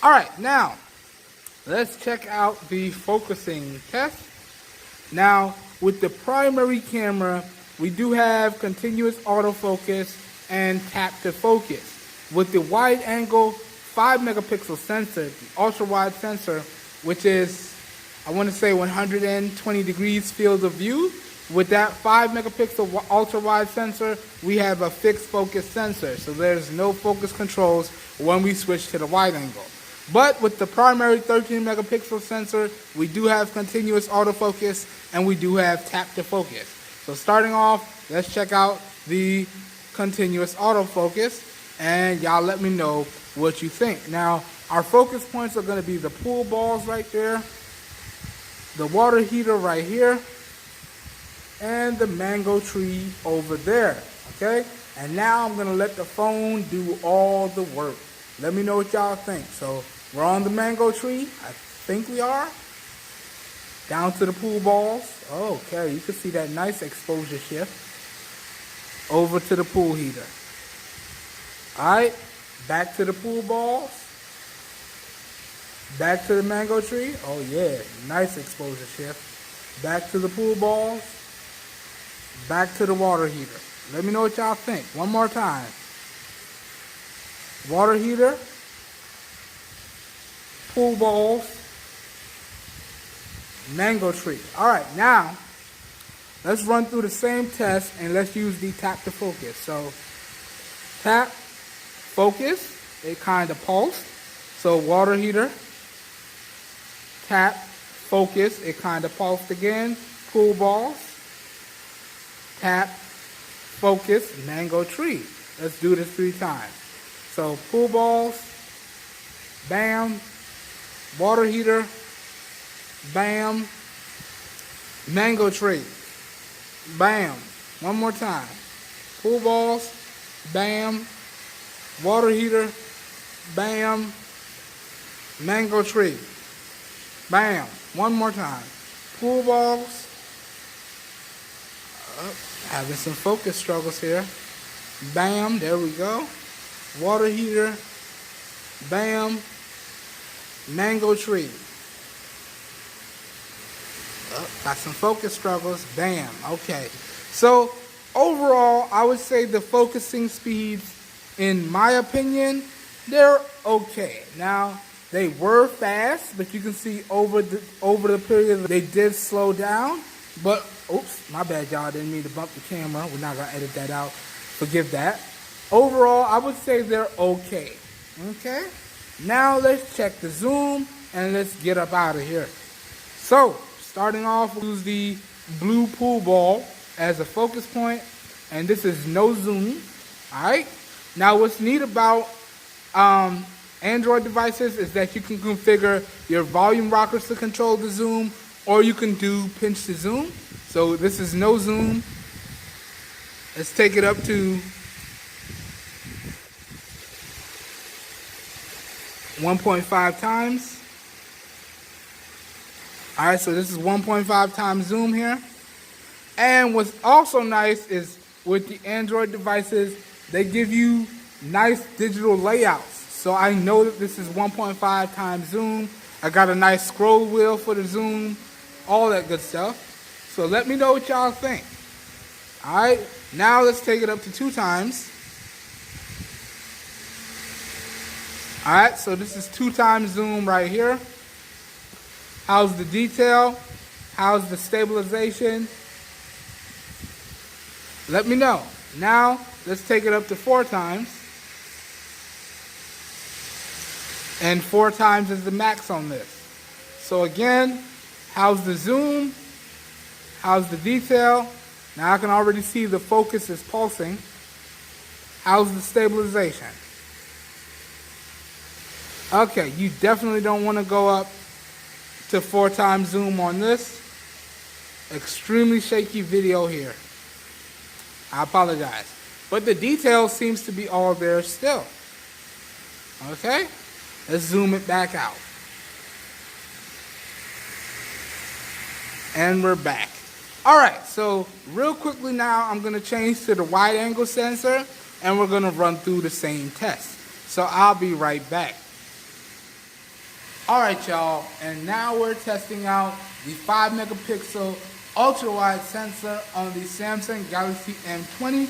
Alright, now, let's check out the focusing test. Now, with the primary camera, we do have continuous autofocus and tap to focus. With the wide angle 5 megapixel sensor, the ultra wide sensor, which is, I want to say 120 degrees field of view, with that 5 megapixel ultra wide sensor, we have a fixed focus sensor. So there's no focus controls when we switch to the wide angle. But with the primary 13 megapixel sensor, we do have continuous autofocus and we do have tap to focus. So starting off, let's check out the continuous autofocus and y'all let me know what you think. Now, our focus points are going to be the pool balls right there, the water heater right here, and the mango tree over there, okay? And now I'm going to let the phone do all the work. Let me know what y'all think. So we're on the mango tree. I think we are. Down to the pool balls. Okay, you can see that nice exposure shift. Over to the pool heater. Alright, back to the pool balls. Back to the mango tree. Oh yeah, nice exposure shift. Back to the pool balls. Back to the water heater. Let me know what y'all think. One more time. Water heater. Pool balls. Mango tree. Alright, now let's run through the same test and let's use the tap to focus. So tap, focus, it kind of pulsed. So water heater, tap, focus, it kind of pulsed again. Pool balls, tap, focus, mango tree. Let's do this 3 times. So pool balls, bam, water heater, bam, mango tree, bam. One more time. Pool balls, bam, water heater, bam, mango tree, bam. One more time. Pool balls. Having some focus struggles here. Bam, there we go. Water heater, bam, mango tree. Got some focus struggles. Bam. Okay. So overall, I would say the focusing speeds, in my opinion, they're okay. Now, They were fast, but you can see over the period they did slow down. But oops, my bad, y'all. Didn't mean to bump the camera. We're not gonna edit that out. Forgive that. Overall, I would say they're okay. Okay. Now let's check the zoom and let's get up out of here. So starting off, we'll use the blue pool ball as a focus point, and this is no zoom. All right. Now what's neat about Android devices is that you can configure your volume rockers to control the zoom, or you can do pinch to zoom. So this is no zoom. Let's take it up to 1.5 times. All right, so this is 1.5 times zoom here. And what's also nice is with the Android devices, they give you nice digital layouts. So I know that this is 1.5 times zoom. I got a nice scroll wheel for the zoom, all that good stuff. So let me know what y'all think. All right, now let's take it up to 2 times. All right, so this is 2 times zoom right here. How's the detail? How's the stabilization? Let me know. Now let's take it up to 4 times. And 4 times is the max on this. So again, how's the zoom? How's the detail? Now I can already see the focus is pulsing. How's the stabilization? Okay, you definitely don't want to go up to 4 times zoom on this. Extremely shaky video here. I apologize. But the detail seems to be all there still. Okay? Let's zoom it back out. And we're back. Alright, so real quickly now I'm going to change to the wide angle sensor and we're going to run through the same test. So I'll be right back. Alright y'all, and now we're testing out the 5 megapixel ultra wide sensor on the Samsung Galaxy M20.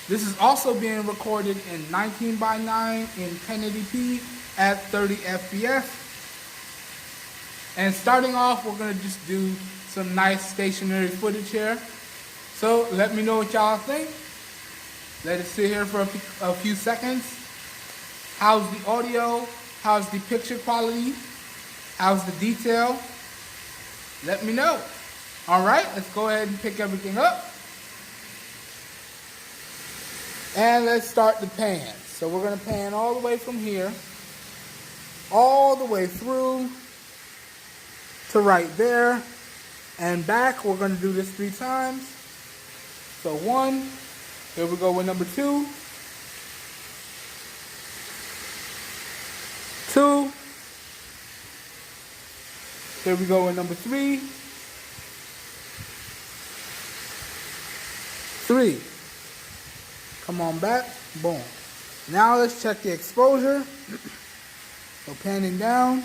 This is also being recorded in 19:9 in 1080p at 30 FPS. And starting off, we're going to just do some nice stationary footage here. So let me know what y'all think. Let it sit here for a few seconds. How's the audio? How's the picture quality? How's the detail? Let me know. Alright, let's go ahead and pick everything up. And let's start the pan. So we're going to pan all the way from here, all the way through to right there and back. We're going to do this 3 times. So 1, here we go with number 2, 2, here we go with number 3, 3. Come on back, boom. Now let's check the exposure. So panning down,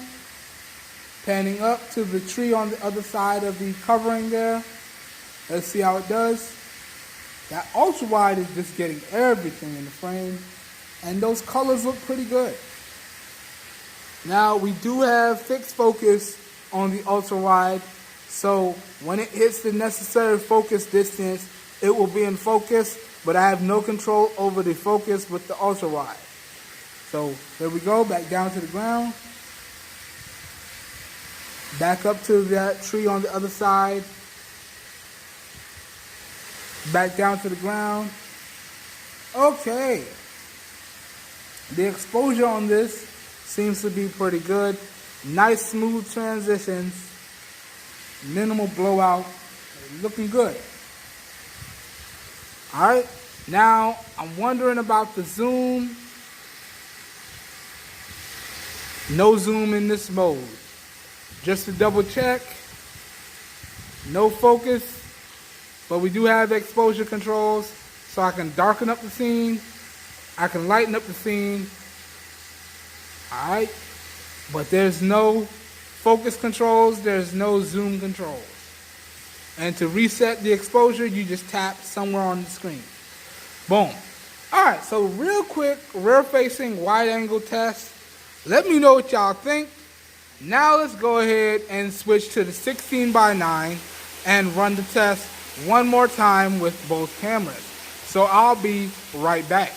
panning up to the tree on the other side of the covering there. Let's see how it does. That ultra wide is just getting everything in the frame, and those colors look pretty good. Now we do have fixed focus on the ultra wide, so when it hits the necessary focus distance, it will be in focus, but I have no control over the focus with the ultra wide. So there we go, back down to the ground. Back up to that tree on the other side. Back down to the ground. Okay. The exposure on this seems to be pretty good. Nice smooth transitions. Minimal blowout. Looking good. Alright. Now, I'm wondering about the zoom. No zoom in this mode. Just to double check. No focus. But we do have exposure controls, so I can darken up the scene. I can lighten up the scene. Alright. But there's no focus controls. There's no zoom controls. And to reset the exposure, you just tap somewhere on the screen. Boom. Alright, so real quick, rear-facing wide-angle test. Let me know what y'all think. Now let's go ahead and switch to the 16:9 and run the test one more time with both cameras. So I'll be right back.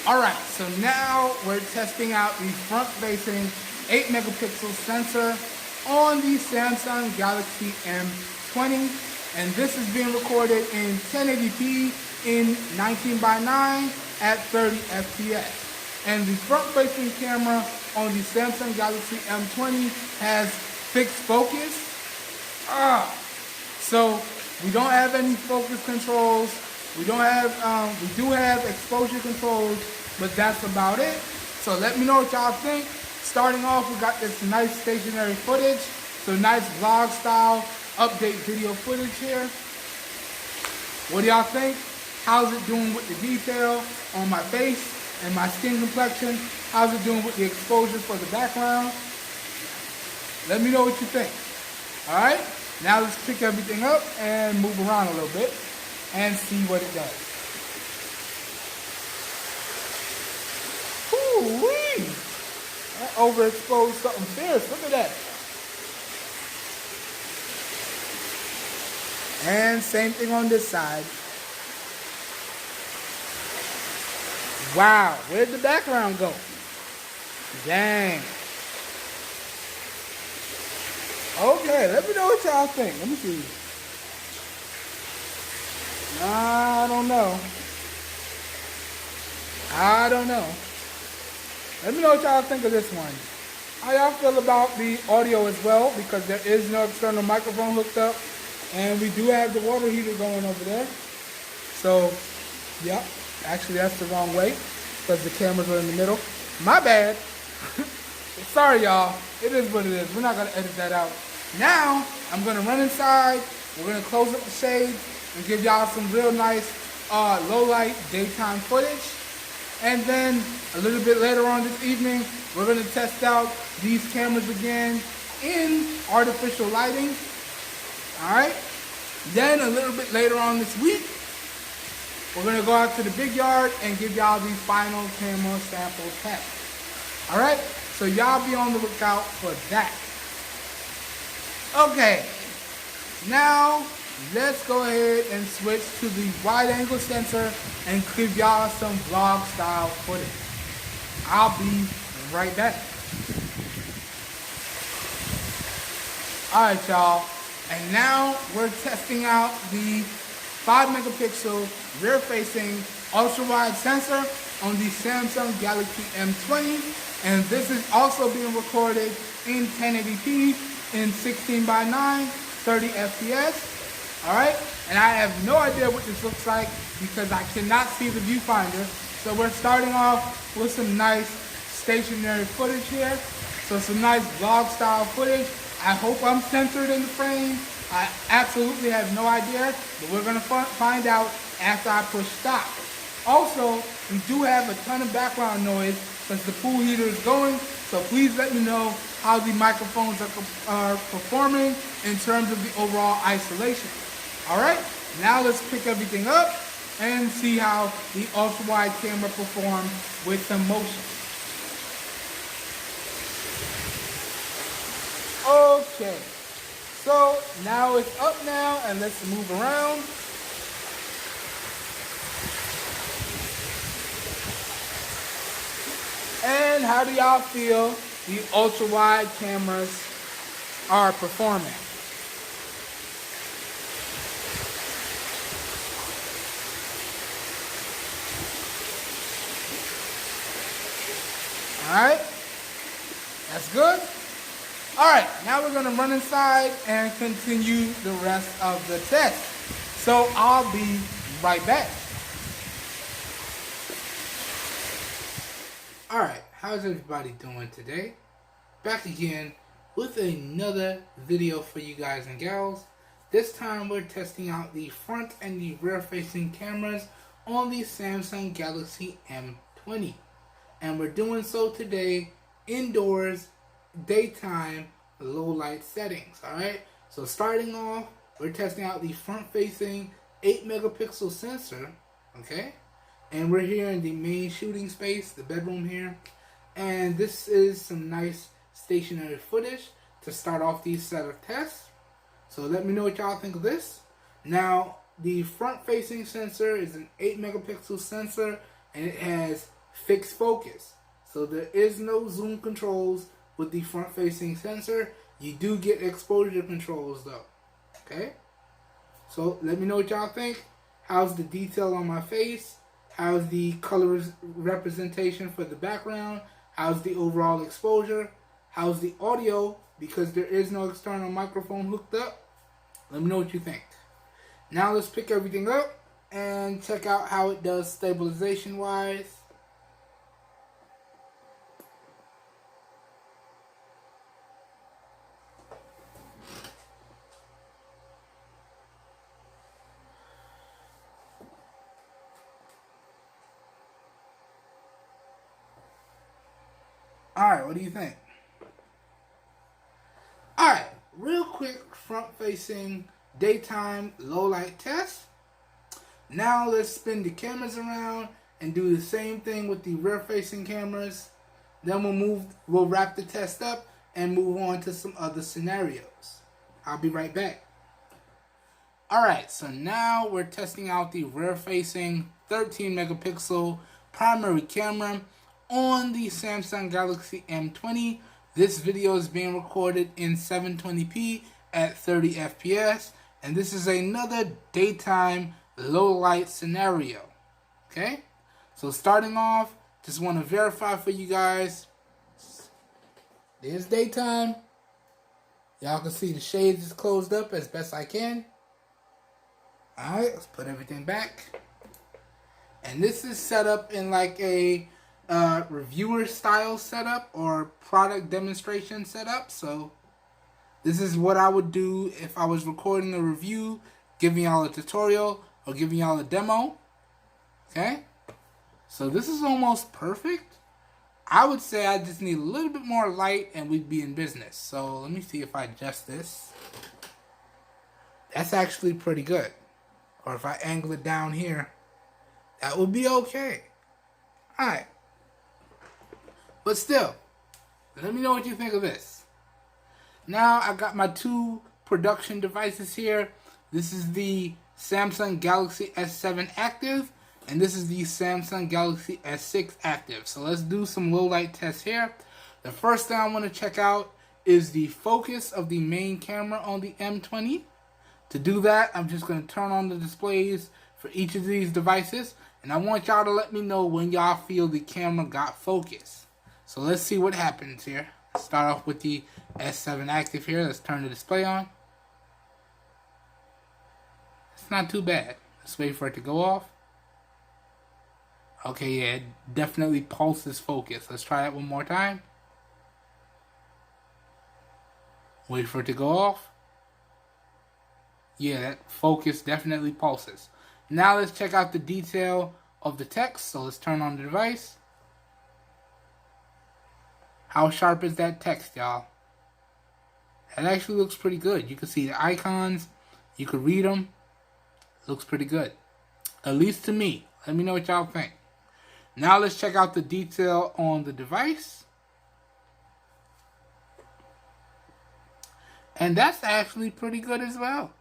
Alright, so now we're testing out the front-facing 8 megapixel sensor on the Samsung Galaxy M20, and this is being recorded in 1080p in 19:9 at 30 FPS. And the front-facing camera on the Samsung Galaxy M20 has fixed focus. So we don't have any focus controls. We do have exposure controls, but that's about it. So let me know what y'all think. Starting off, we got this nice stationary footage. So nice vlog style update video footage here. What do y'all think? How's it doing with the detail on my face and my skin complexion? How's it doing with the exposure for the background? Let me know what you think. Alright, now let's pick everything up and move around a little bit and see what it does. Ooh-wee! That overexposed something fierce. Look at that. And same thing on this side. Wow, where'd the background go? Dang. Okay, let me know what y'all think. Let me see. I don't know. Let me know what y'all think of this one. How y'all feel about the audio as well, because there is no external microphone hooked up, and we do have the water heater going over there. So, yep, actually that's the wrong way, because the cameras are in the middle. My bad. Sorry y'all, it is what it is. We're not going to edit that out. Now, I'm going to run inside, we're going to close up the shades, and give y'all some real nice low light daytime footage. And then a little bit later on this evening, we're going to test out these cameras again in artificial lighting. Alright? Then a little bit later on this week, we're going to go out to the big yard and give y'all the final camera sample test. Alright? So y'all be on the lookout for that. Okay. Now, let's go ahead and switch to the wide angle sensor and give y'all some vlog style footage. I'll be right back. Alright y'all, and now we're testing out the 5 megapixel rear facing ultra wide sensor on the Samsung Galaxy M20, and this is also being recorded in 1080p in 16:9, 30 FPS. Alright, and I have no idea what this looks like because I cannot see the viewfinder. So we're starting off with some nice stationary footage here. So some nice vlog style footage. I hope I'm centered in the frame. I absolutely have no idea, but we're going to find out after I push stop. Also, we do have a ton of background noise because the pool heater is going. So please let me know how the microphones are performing in terms of the overall isolation. Alright, now let's pick everything up and see how the ultra-wide camera performs with some motion. Okay, so now it's up now, and let's move around. And how do y'all feel the ultra-wide cameras are performing? Alright, that's good. Alright, now we're going to run inside and continue the rest of the test. So I'll be right back. Alright, how's everybody doing today? Back again with another video for you guys and gals. This time we're testing out the front and the rear facing cameras on the Samsung Galaxy M20. And we're doing so today indoors, daytime, low light settings. Alright, so starting off, we're testing out the front facing 8 megapixel sensor. Okay, and we're here in the main shooting space, the bedroom here. And this is some nice stationary footage to start off these set of tests. So let me know what y'all think of this. Now, the front-facing sensor is an 8 megapixel sensor, and it has fixed focus. So there is no zoom controls with the front-facing sensor. You do get exposure controls though. Okay? So let me know what y'all think. How's the detail on my face? How's the color representation for the background? How's the overall exposure? How's the audio? Because there is no external microphone hooked up. Let me know what you think. Now let's pick everything up and check out how it does stabilization wise. Alright, what do you think? Alright, real quick front-facing daytime low-light test. Now let's spin the cameras around and do the same thing with the rear-facing cameras. Then we'll wrap the test up and move on to some other scenarios. I'll be right back. Alright, so now we're testing out the rear-facing 13 megapixel primary camera on the Samsung Galaxy M20. This video is being recorded in 720p at 30 FPS, and this is another daytime low light scenario. Okay, so starting off, just want to verify for you guys. There's daytime. Y'all can see the shades is closed up as best I can. Alright, let's put everything back. And this is set up in like a reviewer style setup or product demonstration setup. So this is what I would do if I was recording a review, giving y'all a tutorial or giving y'all a demo. Okay, so this is almost perfect. I would say I just need a little bit more light and we'd be in business. So let me see if I adjust this. That's actually pretty good. Or if I angle it down here, that would be okay. Alright. But still, let me know what you think of this. Now I got my two production devices here. This is the Samsung Galaxy S7 Active, and this is the Samsung Galaxy S6 Active. So let's do some low light tests here. The first thing I want to check out is the focus of the main camera on the M20. To do that, I'm just going to turn on the displays for each of these devices, and I want y'all to let me know when y'all feel the camera got focus. So let's see what happens here. Start off with the S7 Active here. Let's turn the display on. It's not too bad. Let's wait for it to go off. Okay, yeah, it definitely pulses focus. Let's try that one more time. Wait for it to go off. Yeah, that focus definitely pulses. Now let's check out the detail of the text. So let's turn on the device. How sharp is that text, y'all? That actually looks pretty good. You can see the icons. You can read them. Looks pretty good. At least to me. Let me know what y'all think. Now let's check out the detail on the device. And that's actually pretty good as well.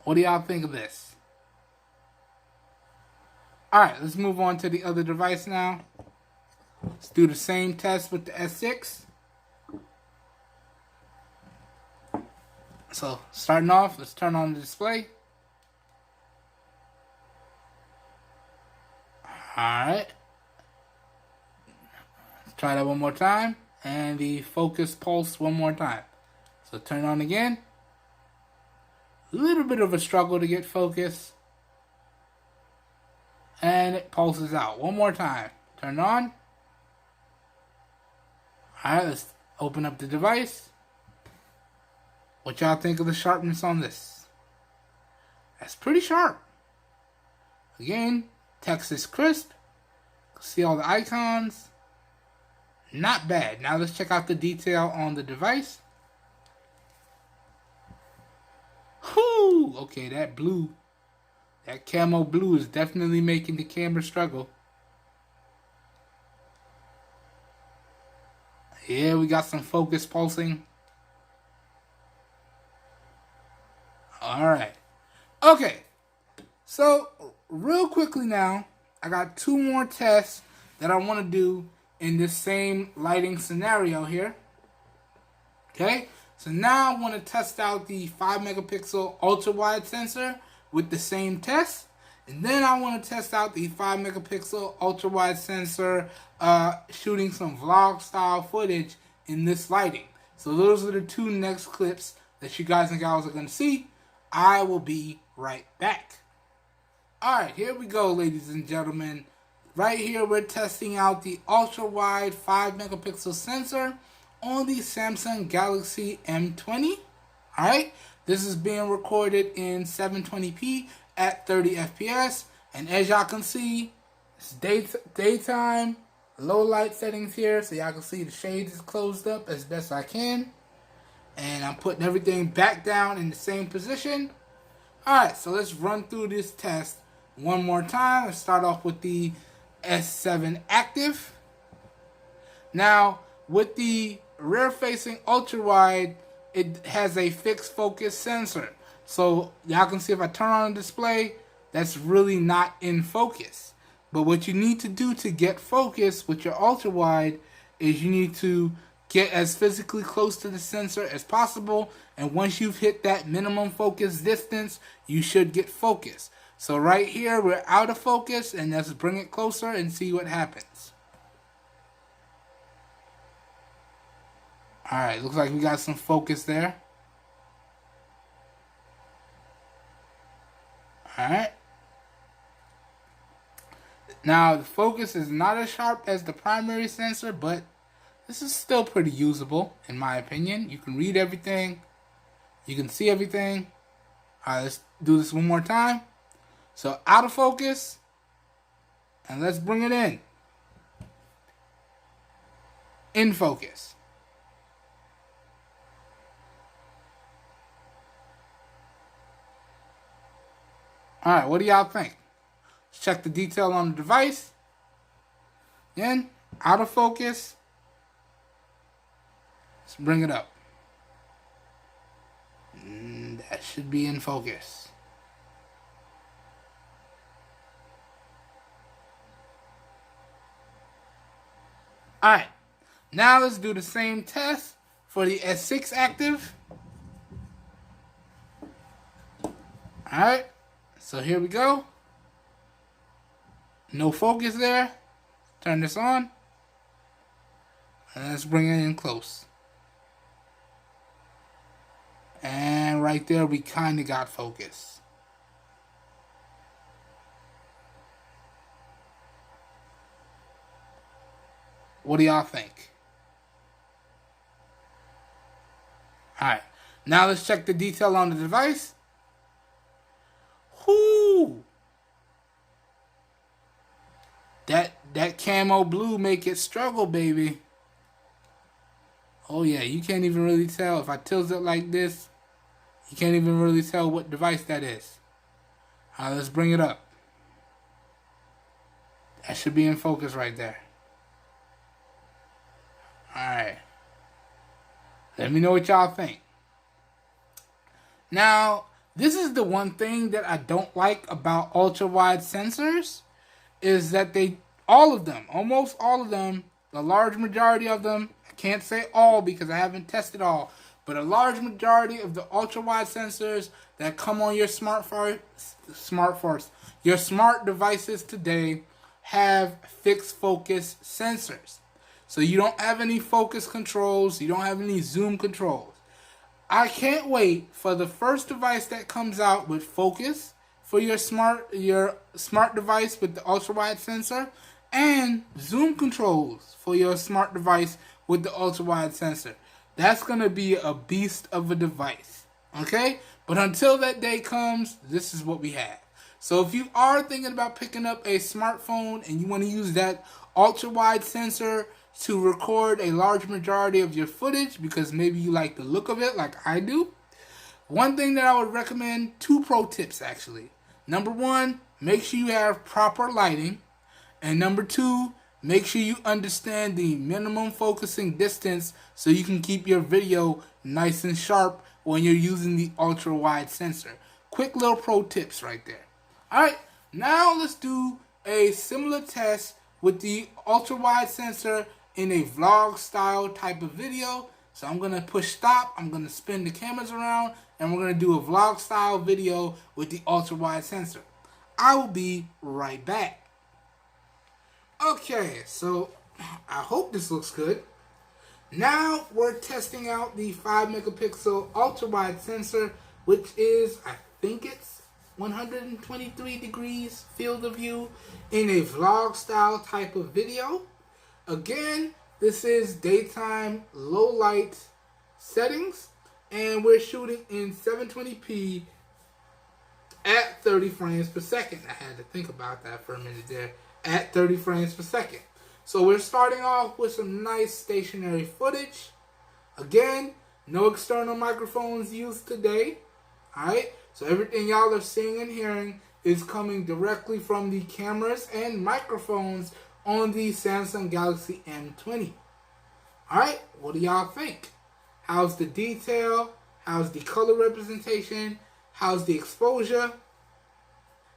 What do y'all think of this? Alright, let's move on to the other device now. Let's do the same test with the S6. So, starting off, let's turn on the display. Alright. Let's try that one more time. And the focus pulse one more time. So, turn on again. A little bit of a struggle to get focus. And it pulses out. One more time. Turn on. Alright, let's open up the device. What y'all think of the sharpness on this? That's pretty sharp. Again, text is crisp. See all the icons. Not bad. Now let's check out the detail on the device. Whoo! Okay, that blue That camo blue is definitely making the camera struggle. Yeah, we got some focus pulsing. Alright. Okay. So, real quickly now, I got 2 more tests that I want to do in this same lighting scenario here. Okay? So now I want to test out the 5 megapixel ultra wide sensor with the same test. And then I want to test out the 5 megapixel ultra wide sensor shooting some vlog style footage in this lighting. So those are the 2 next clips that you guys and gals are going to see. I will be right back. Alright, here we go, ladies and gentlemen. Right here we're testing out the ultra wide 5 megapixel sensor on the Samsung Galaxy M20. Alright, this is being recorded in 720p at 30 FPS. And as y'all can see, it's daytime, low light settings here. So y'all can see the shades is closed up as best I can. And I'm putting everything back down in the same position. Alright, so let's run through this test one more time. Let's start off with the S7 Active. Now, with the rear-facing ultra-wide, it has a fixed focus sensor. So, y'all can see if I turn on the display, that's really not in focus. But what you need to do to get focus with your ultra-wide is you need to get as physically close to the sensor as possible. And once you've hit that minimum focus distance, you should get focus. So right here, we're out of focus, and let's bring it closer and see what happens. Alright, looks like we got some focus there. Alright. Now, the focus is not as sharp as the primary sensor, but this is still pretty usable, in my opinion. You can read everything. You can see everything. Alright, let's do this one more time. So, out of focus. And let's bring it in. In focus. Alright, what do y'all think? Let's check the detail on the device. Again, out of focus. Let's bring it up. That should be in focus. Alright, now let's do the same test for the S6 Active. Alright, so here we go. No focus there. Turn this on. And let's bring it in close. And right there, we kind of got focus. What do y'all think? Alright, now let's check the detail on the device. Whoo! That camo blue make it struggle, baby. Oh yeah, you can't even really tell. If I tilt it like this, you can't even really tell what device that is. Alright, let's bring it up. That should be in focus right there. Alright. Let me know what y'all think. Now, this is the one thing that I don't like about ultra-wide sensors, is that almost all of them, the large majority of them, I can't say all because I haven't tested all, but a large majority of the ultra-wide sensors that come on your smart devices today have fixed focus sensors. So you don't have any focus controls, you don't have any zoom controls. I can't wait for the first device that comes out with focus for your smart device with the ultra-wide sensor, and zoom controls for your smart device with the ultra-wide sensor. That's going to be a beast of a device. Okay? But until that day comes, this is what we have. So if you are thinking about picking up a smartphone and you want to use that ultra-wide sensor to record a large majority of your footage because maybe you like the look of it like I do, one thing that I would recommend, 2 pro tips actually. Number one, make sure you have proper lighting. And number two, make sure you understand the minimum focusing distance so you can keep your video nice and sharp when you're using the ultra wide sensor. Quick little pro tips right there. Alright, now let's do a similar test with the ultra wide sensor in a vlog style type of video. So I'm going to push stop, I'm going to spin the cameras around, and we're going to do a vlog style video with the ultra wide sensor. I will be right back. Okay, so I hope this looks good. Now we're testing out the 5 megapixel ultra wide sensor, which is, I think it's 123 degrees field of view in a vlog style type of video. Again, this is daytime low light settings, and we're shooting in 720p at 30 frames per second. I had to think about that for a minute there. At 30 frames per second. So we're starting off with some nice stationary footage. Again, no external microphones used today. Alright, so everything y'all are seeing and hearing is coming directly from the cameras and microphones on the Samsung Galaxy M20. Alright, what do y'all think? How's the detail? How's the color representation? How's the exposure?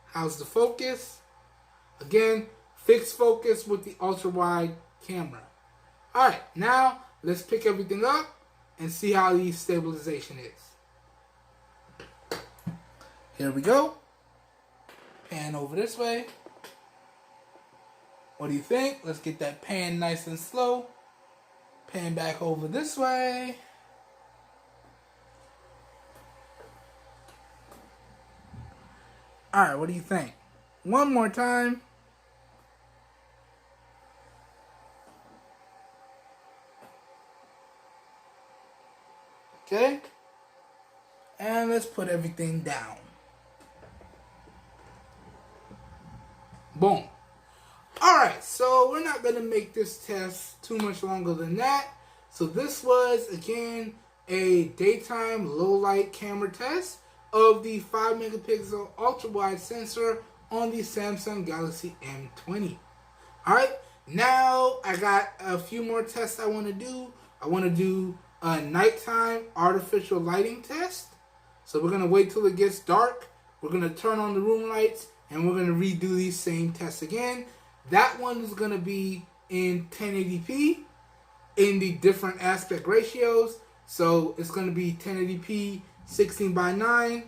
How's the focus? Again, fixed focus with the ultra wide camera. Alright, now let's pick everything up and see how the stabilization is. Here we go. Pan over this way. What do you think? Let's get that pan nice and slow. Pan back over this way. Alright, what do you think? One more time. Okay? And let's put everything down. Boom. Alright, so we're not going to make this test too much longer than that. So this was, again, a daytime low light camera test of the 5 megapixel ultra wide sensor on the Samsung Galaxy M20. Alright, now I got a few more tests I want to do. I want to do a nighttime artificial lighting test. So we're going to wait till it gets dark. We're going to turn on the room lights and we're going to redo these same tests again. That one is going to be in 1080p in the different aspect ratios. So it's going to be 1080p 16:9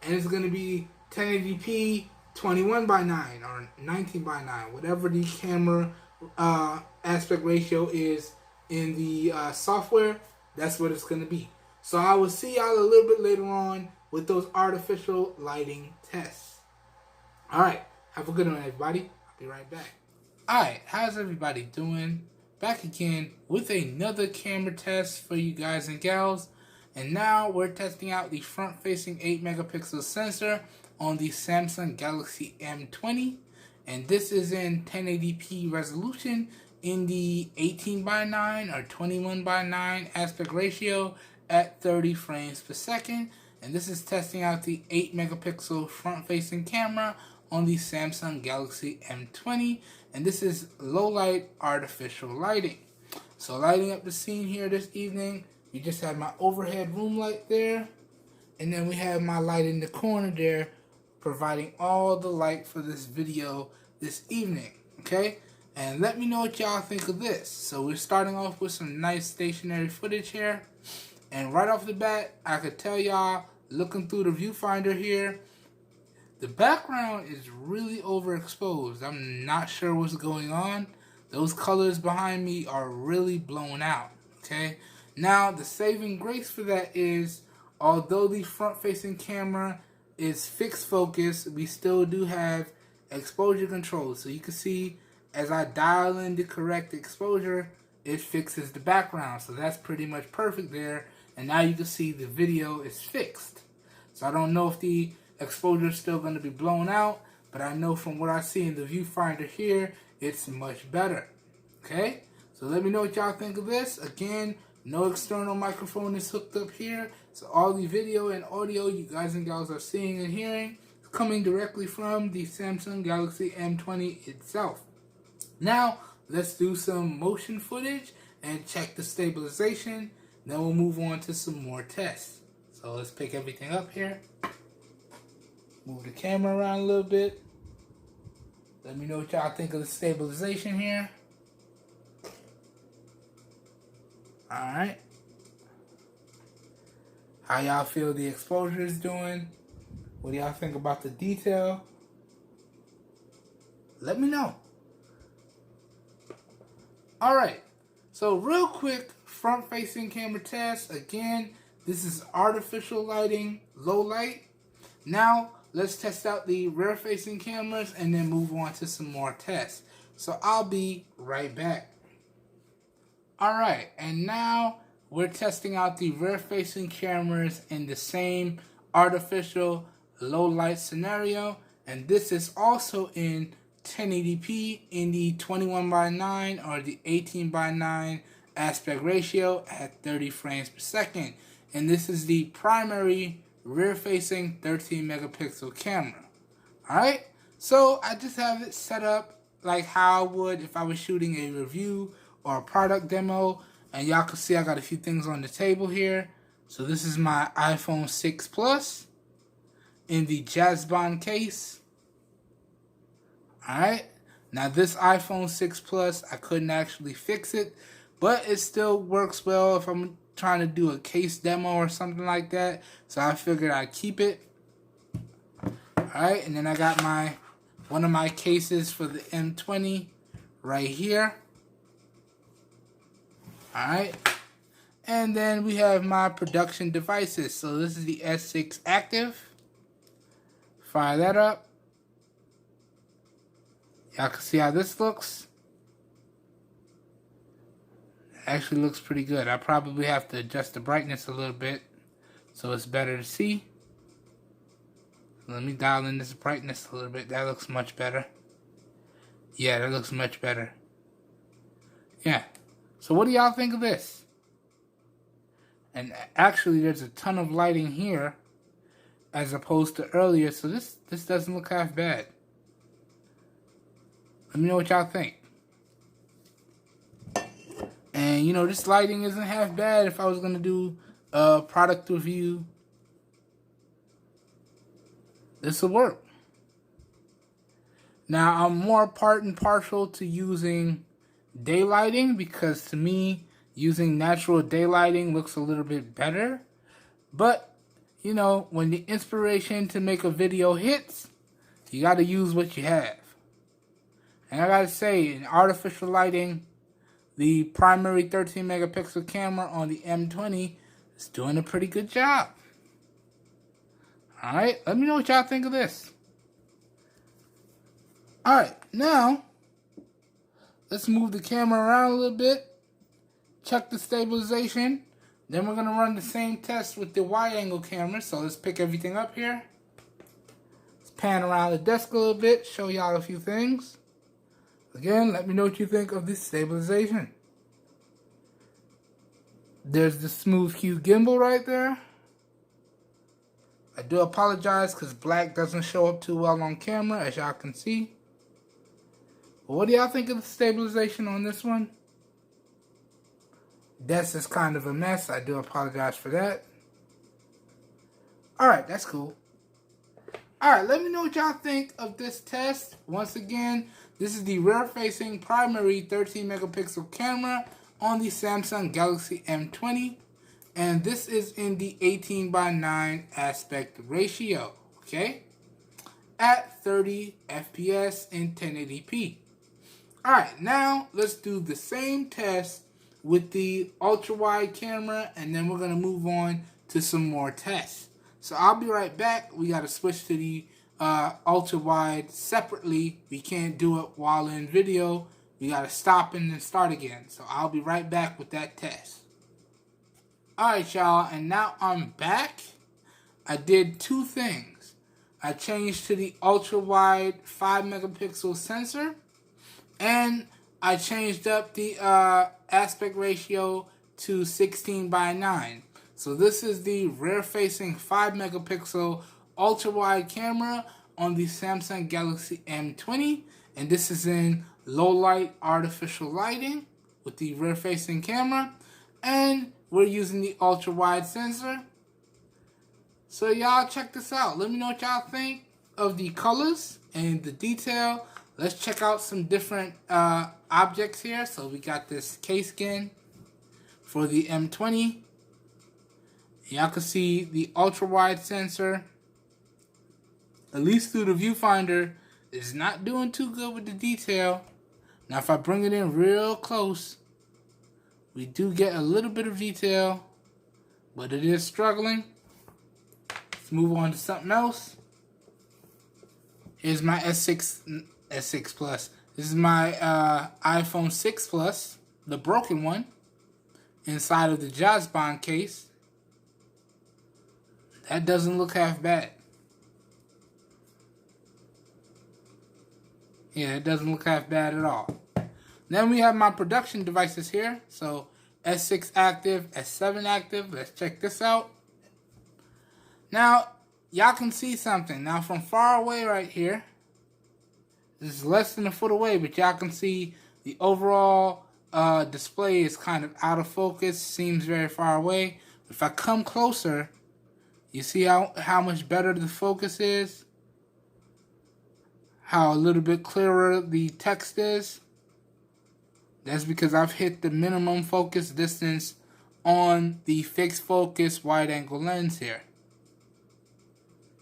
and it's going to be 1080p 21:9 or 19:9, whatever the camera aspect ratio is in the software. That's what it's going to be. So I will see y'all a little bit later on with those artificial lighting tests. Alright, have a good one, everybody. I'll be right back. Alright, how's everybody doing? Back again with another camera test for you guys and gals. And now we're testing out the front-facing 8 megapixel sensor on the Samsung Galaxy M20. And this is in 1080p resolution in the 18:9 or 21:9 aspect ratio at 30 frames per second. And this is testing out the 8 megapixel front-facing camera on the Samsung Galaxy M20. And this is low light artificial lighting. So lighting up the scene here this evening, you just have my overhead room light there. And then we have my light in the corner there, providing all the light for this video this evening. Okay? And let me know what y'all think of this. So we're starting off with some nice stationary footage here. And right off the bat, I could tell y'all, looking through the viewfinder here, the background is really overexposed. I'm not sure what's going on. Those colors behind me are really blown out. Okay? Now, the saving grace for that is, although the front-facing camera is fixed focus, we still do have exposure control. So you can see, as I dial in the correct exposure, it fixes the background. So that's pretty much perfect there. And now you can see the video is fixed. So I don't know if the exposure is still going to be blown out, but I know from what I see in the viewfinder here, it's much better. Okay? So let me know what y'all think of this. Again, no external microphone is hooked up here. So all the video and audio you guys and gals are seeing and hearing is coming directly from the Samsung Galaxy M20 itself. Now, let's do some motion footage and check the stabilization. Then we'll move on to some more tests. So let's pick everything up here. Move the camera around a little bit. Let me know what y'all think of the stabilization here. Alright. How y'all feel the exposure is doing? What do y'all think about the detail? Let me know. Alright. So real quick, front-facing camera test. Again, this is artificial lighting, low light. Now, let's test out the rear-facing cameras and then move on to some more tests. So I'll be right back. Alright, and now we're testing out the rear-facing cameras in the same artificial low-light scenario. And this is also in 1080p in the 21:9 or the 18:9 aspect ratio at 30 frames per second. And this is the primary rear-facing 13 megapixel camera. Alright, so I just have it set up like how I would if I was shooting a review or a product demo. And y'all can see I got a few things on the table here. So this is my iPhone 6 Plus in the Jazz Bond case. Alright, now this iPhone 6 Plus, I couldn't actually fix it, but it still works well if I'm trying to do a case demo or something like that. So I figured I'd keep it. Alright, and then I got one of my cases for the M20 right here. Alright, and then we have my production devices. So this is the S6 Active. Fire that up. Y'all can see how this looks. Actually looks pretty good. I probably have to adjust the brightness a little bit so it's better to see. Let me dial in this brightness a little bit. That looks much better. Yeah, that looks much better. Yeah. So what do y'all think of this? And actually there's a ton of lighting here as opposed to earlier, so this doesn't look half bad. Let me know what y'all think. And you know, this lighting isn't half bad if I was going to do a product review. This will work. Now, I'm more part and partial to using daylighting because to me, using natural daylighting looks a little bit better. But, you know, when the inspiration to make a video hits, you got to use what you have. And I gotta say, in artificial lighting, the primary 13 megapixel camera on the M20 is doing a pretty good job. Alright, let me know what y'all think of this. Alright, now, let's move the camera around a little bit. Check the stabilization. Then we're gonna run the same test with the wide angle camera. So let's pick everything up here. Let's pan around the desk a little bit, show y'all a few things. Again, let me know what you think of this stabilization. There's the smooth hue gimbal right there. I do apologize because black doesn't show up too well on camera, as y'all can see. But what do y'all think of the stabilization on this one? This is kind of a mess. I do apologize for that. Alright, that's cool. Alright, let me know what y'all think of this test. Once again, this is the rear-facing primary 13 megapixel camera on the Samsung Galaxy M20. And this is in the 18:9 aspect ratio, okay? At 30 FPS in 1080p. Alright, now let's do the same test with the ultra-wide camera, and then we're going to move on to some more tests. So I'll be right back. We got to switch to the ultra-wide separately. We can't do it while in video. We got to stop and then start again. So I'll be right back with that test. Alright, y'all, and now I'm back. I did two things. I changed to the ultra-wide 5 megapixel sensor, and I changed up the aspect ratio to 16:9. So this is the rear-facing 5 megapixel ultra-wide camera on the Samsung Galaxy M20, and this is in low light artificial lighting with the rear facing camera, and we're using the ultra wide sensor. So y'all check this out. Let me know what y'all think of the colors and the detail. Let's check out some different objects here. So we got this case skin for the M20. Y'all can see the ultra wide sensor, at least through the viewfinder, is not doing too good with the detail. Now if I bring it in real close, we do get a little bit of detail, but it is struggling. Let's move on to something else. Here's my S6 Plus. This is my iPhone 6 Plus, the broken one, inside of the Jazz Bond case. That doesn't look half bad. Yeah, it doesn't look half bad at all. Then we have my production devices here. So S6 active, S7 active. Let's check this out. Now, y'all can see something. Now, from far away right here, this is less than a foot away, but y'all can see the overall display is kind of out of focus. Seems very far away. If I come closer, you see how much better the focus is? How a little bit clearer the text is? That's because I've hit the minimum focus distance on the fixed focus wide angle lens here.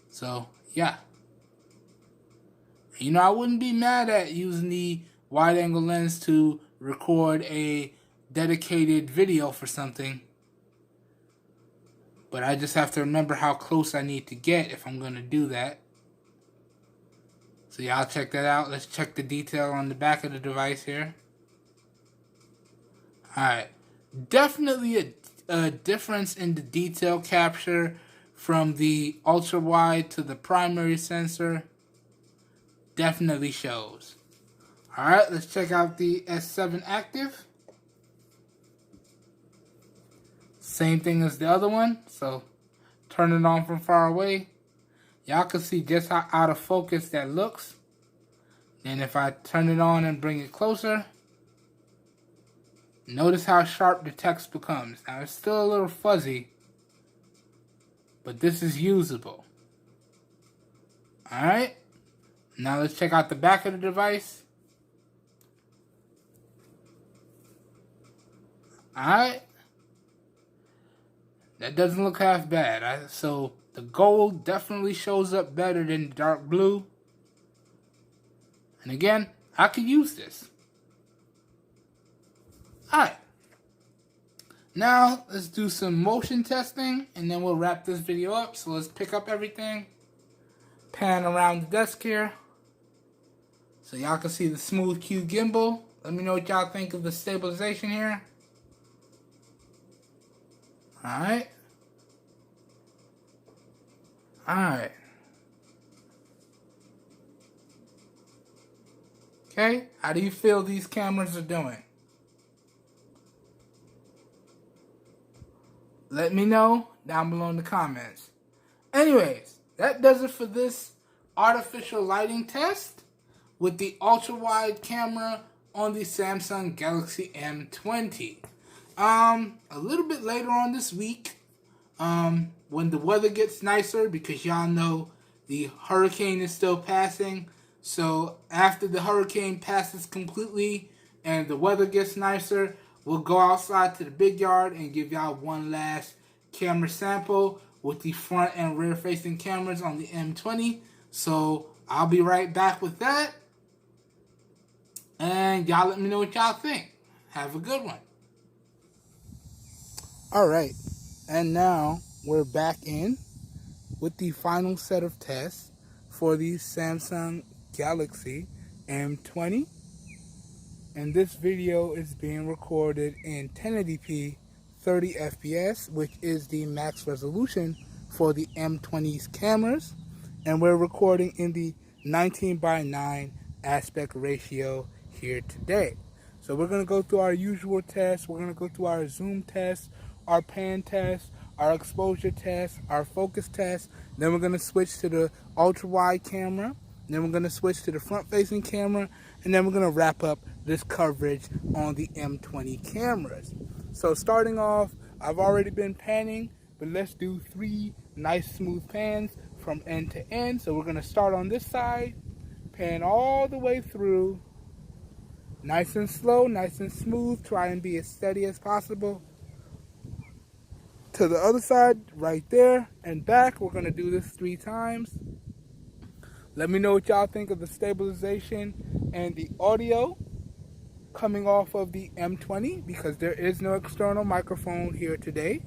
So, yeah. You know, I wouldn't be mad at using the wide angle lens to record a dedicated video for something. But I just have to remember how close I need to get if I'm going to do that. So y'all check that out. Let's check the detail on the back of the device here. Alright. Definitely a difference in the detail capture from the ultra wide to the primary sensor. Definitely shows. Alright, let's check out the S7 active. Same thing as the other one, so turn it on from far away. Y'all can see just how out of focus that looks. And if I turn it on and bring it closer, notice how sharp the text becomes. Now it's still a little fuzzy, but this is usable. Alright, now let's check out the back of the device. Alright. That doesn't look half bad. So the gold definitely shows up better than the dark blue. And again, I could use this. Alright. Now, let's do some motion testing, and then we'll wrap this video up. So let's pick up everything. Pan around the desk here. So y'all can see the smooth Q gimbal. Let me know what y'all think of the stabilization here. Alright. Alright. Okay, how do you feel these cameras are doing? Let me know down below in the comments. Anyways, that does it for this artificial lighting test with the ultra-wide camera on the Samsung Galaxy M20. A little bit later on this week, when the weather gets nicer, because y'all know the hurricane is still passing. So after the hurricane passes completely and the weather gets nicer, we'll go outside to the big yard and give y'all one last camera sample with the front and rear facing cameras on the M20. So I'll be right back with that. And y'all let me know what y'all think. Have a good one. Alright, and now we're back in with the final set of tests for the Samsung Galaxy M20. And this video is being recorded in 1080p 30 FPS, which is the max resolution for the M20's cameras. And we're recording in the 19:9 aspect ratio here today. So we're going to go through our usual tests. We're going to go through our zoom test, our pan test, our exposure test, our focus test. Then we're going to switch to the ultra wide camera. Then we're going to switch to the front facing camera. And then we're going to wrap up this coverage on the M20 cameras. So starting off, I've already been panning, but let's do 3 nice smooth pans from end to end. So we're going to start on this side, pan all the way through, nice and slow, nice and smooth. Try and be as steady as possible. To the other side, right there and back. We're going to do this 3 times. Let me know what y'all think of the stabilization and the audio coming off of the M20, because there is no external microphone here today.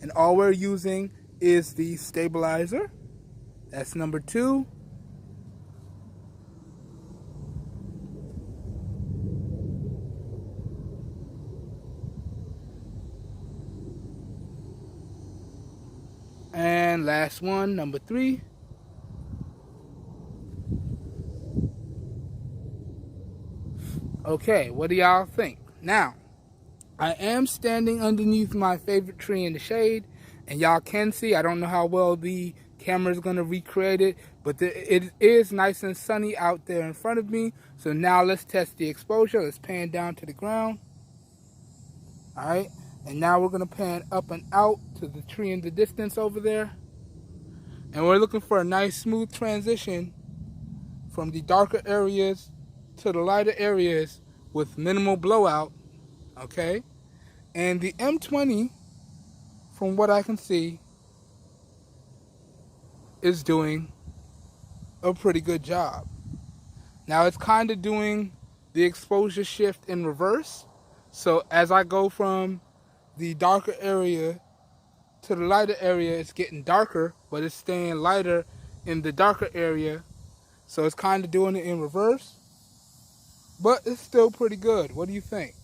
And all we're using is the stabilizer. That's number 2. And last one, number 3. Okay, what do y'all think? Now, I am standing underneath my favorite tree in the shade, and y'all can see, I don't know how well the camera is going to recreate it, but it is nice and sunny out there in front of me. So now let's test the exposure. Let's pan down to the ground. All right, and now we're going to pan up and out to the tree in the distance over there. And we're looking for a nice smooth transition from the darker areas to the lighter areas with minimal blowout, okay? And the M20, from what I can see, is doing a pretty good job. Now it's kind of doing the exposure shift in reverse. So as I go from the darker area to the lighter area, it's getting darker, but it's staying lighter in the darker area. So it's kind of doing it in reverse. But it's still pretty good. What do you think?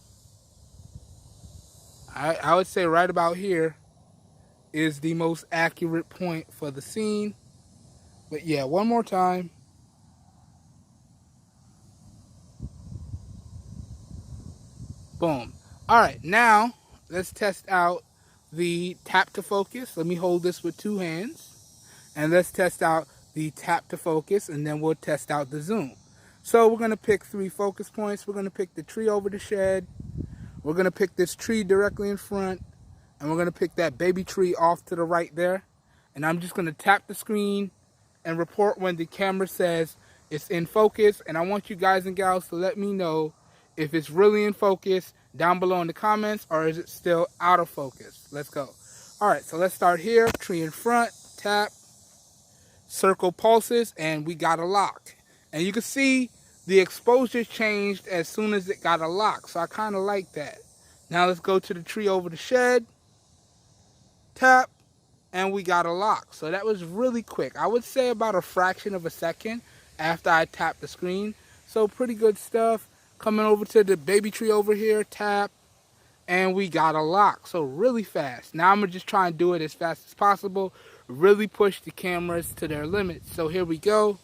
I would say right about here is the most accurate point for the scene. But yeah, one more time. Boom. Alright, now let's test out the tap to focus. Let me hold this with 2 hands. And let's test out the tap to focus, and then we'll test out the zoom. So we're going to pick 3 focus points. We're going to pick the tree over the shed. We're going to pick this tree directly in front. And we're going to pick that baby tree off to the right there. And I'm just going to tap the screen and report when the camera says it's in focus. And I want you guys and gals to let me know if it's really in focus down below in the comments, or is it still out of focus. Let's go. All right, so let's start here. Tree in front, tap, circle pulses, and we got a lock. And you can see the exposure changed as soon as it got a lock. So I kind of like that. Now let's go to the tree over the shed. Tap. And we got a lock. So that was really quick. I would say about a fraction of a second after I tapped the screen. So pretty good stuff. Coming over to the baby tree over here. Tap. And we got a lock. So really fast. Now I'm going to just try and do it as fast as possible. Really push the cameras to their limits. So here we go.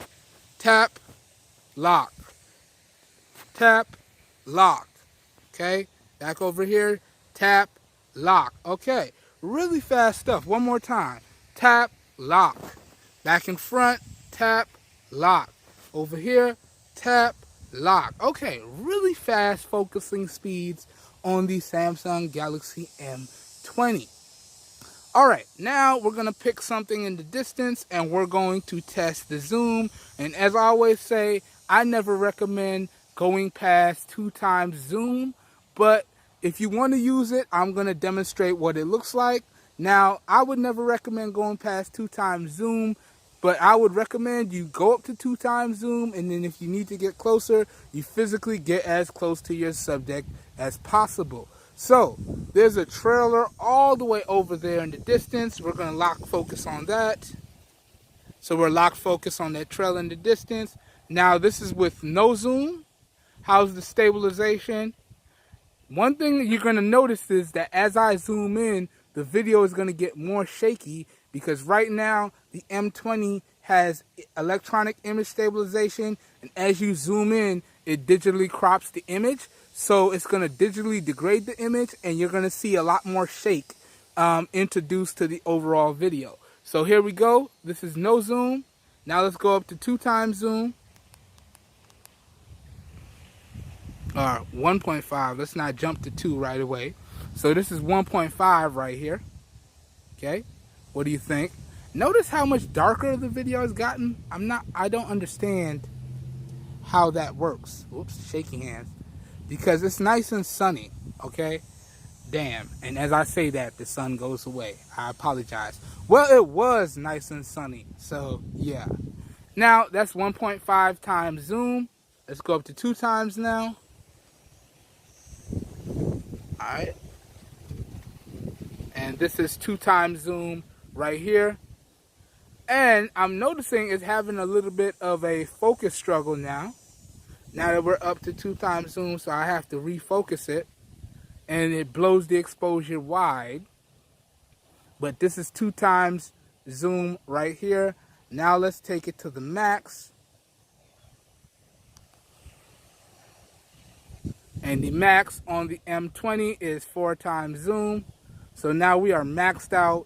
Tap. Lock. Tap. Lock. Okay. Back over here. Tap. Lock. Okay. Really fast stuff. One more time. Tap. Lock. Back in front. Tap. Lock. Over here. Tap. Lock. Okay. Really fast focusing speeds on the Samsung Galaxy M20. Alright, now we're going to pick something in the distance and we're going to test the zoom. And as I always say, I never recommend going past 2 times zoom. But if you want to use it, I'm going to demonstrate what it looks like. Now, I would never recommend going past 2 times zoom, but I would recommend you go up to 2 times zoom, and then if you need to get closer, you physically get as close to your subject as possible. So, there's a trailer all the way over there in the distance. We're going to lock focus on that. So we're lock focus on that trailer in the distance. Now, this is with no zoom. How's the stabilization? One thing that you're going to notice is that as I zoom in, the video is going to get more shaky because right now the M20 has electronic image stabilization, and as you zoom in, it digitally crops the image. So it's going to digitally degrade the image, and you're going to see a lot more shake introduced to the overall video. So here we go. This is no zoom. Now let's go up to 2 times zoom. Or 1.5. Let's not jump to 2 right away. So this is 1.5 right here. Okay. What do you think? Notice how much darker the video has gotten. I don't understand how that works. Whoops, shaking hands. Because it's nice and sunny. Okay. Damn. And as I say that, the sun goes away. I apologize. Well, it was nice and sunny. So, yeah. Now, that's 1.5 times zoom. Let's go up to 2 times now. Alright. And this is 2 times zoom right here. And I'm noticing it's having a little bit of a focus struggle now. Now that we're up to 2 times zoom, so I have to refocus it. And it blows the exposure wide. But this is 2 times zoom right here. Now let's take it to the max. And the max on the M20 is 4 times zoom. So now we are maxed out.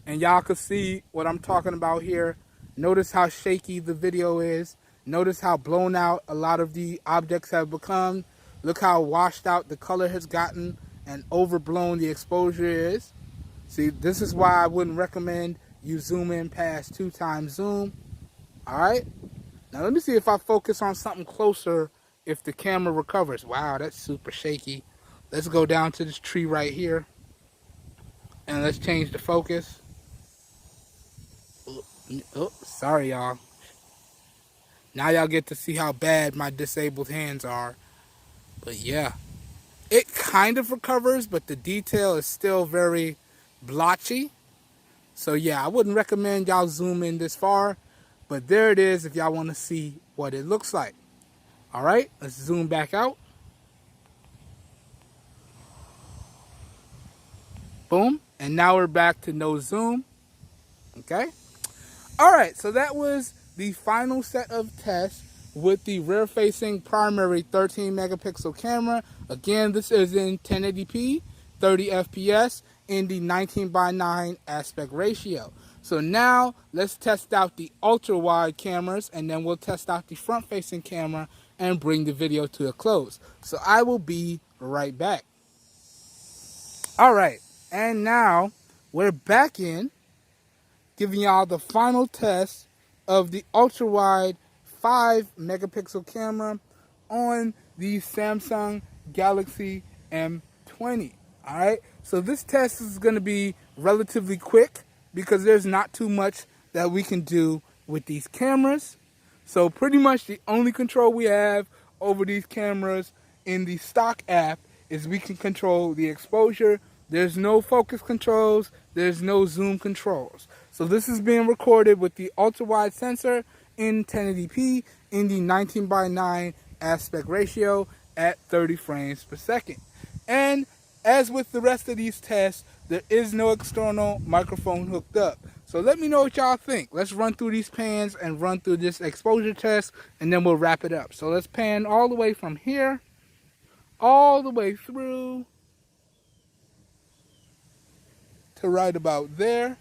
And y'all can see what I'm talking about here. Notice how shaky the video is. Notice how blown out a lot of the objects have become. Look how washed out the color has gotten and overblown the exposure is. See, this is why I wouldn't recommend you zoom in past 2 times zoom. Alright? Now let me see if I focus on something closer if the camera recovers. Wow, that's super shaky. Let's go down to this tree right here. And let's change the focus. Oh, sorry y'all. Now y'all get to see how bad my disabled hands are. But yeah. It kind of recovers, but the detail is still very blotchy. So yeah, I wouldn't recommend y'all zoom in this far. But there it is if y'all want to see what it looks like. Alright, let's zoom back out. Boom. And now we're back to no zoom. Okay. Alright, so that was the final set of tests with the rear-facing primary 13 megapixel camera. Again, this is in 1080p, 30 FPS, in the 19:9 aspect ratio. So now, let's test out the ultra-wide cameras, and then we'll test out the front-facing camera and bring the video to a close. So I will be right back. Alright, and now, we're back in, giving y'all the final test of the ultra-wide 5 megapixel camera on the Samsung Galaxy M20. Alright, so this test is going to be relatively quick because there's not too much that we can do with these cameras. So pretty much the only control we have over these cameras in the stock app is we can control the exposure. There's no focus controls, there's no zoom controls. So this is being recorded with the ultra-wide sensor in 1080p in the 19:9 aspect ratio at 30 frames per second. And as with the rest of these tests, there is no external microphone hooked up. So let me know what y'all think. Let's run through these pans and run through this exposure test, and then we'll wrap it up. So let's pan all the way from here, all the way through to right about there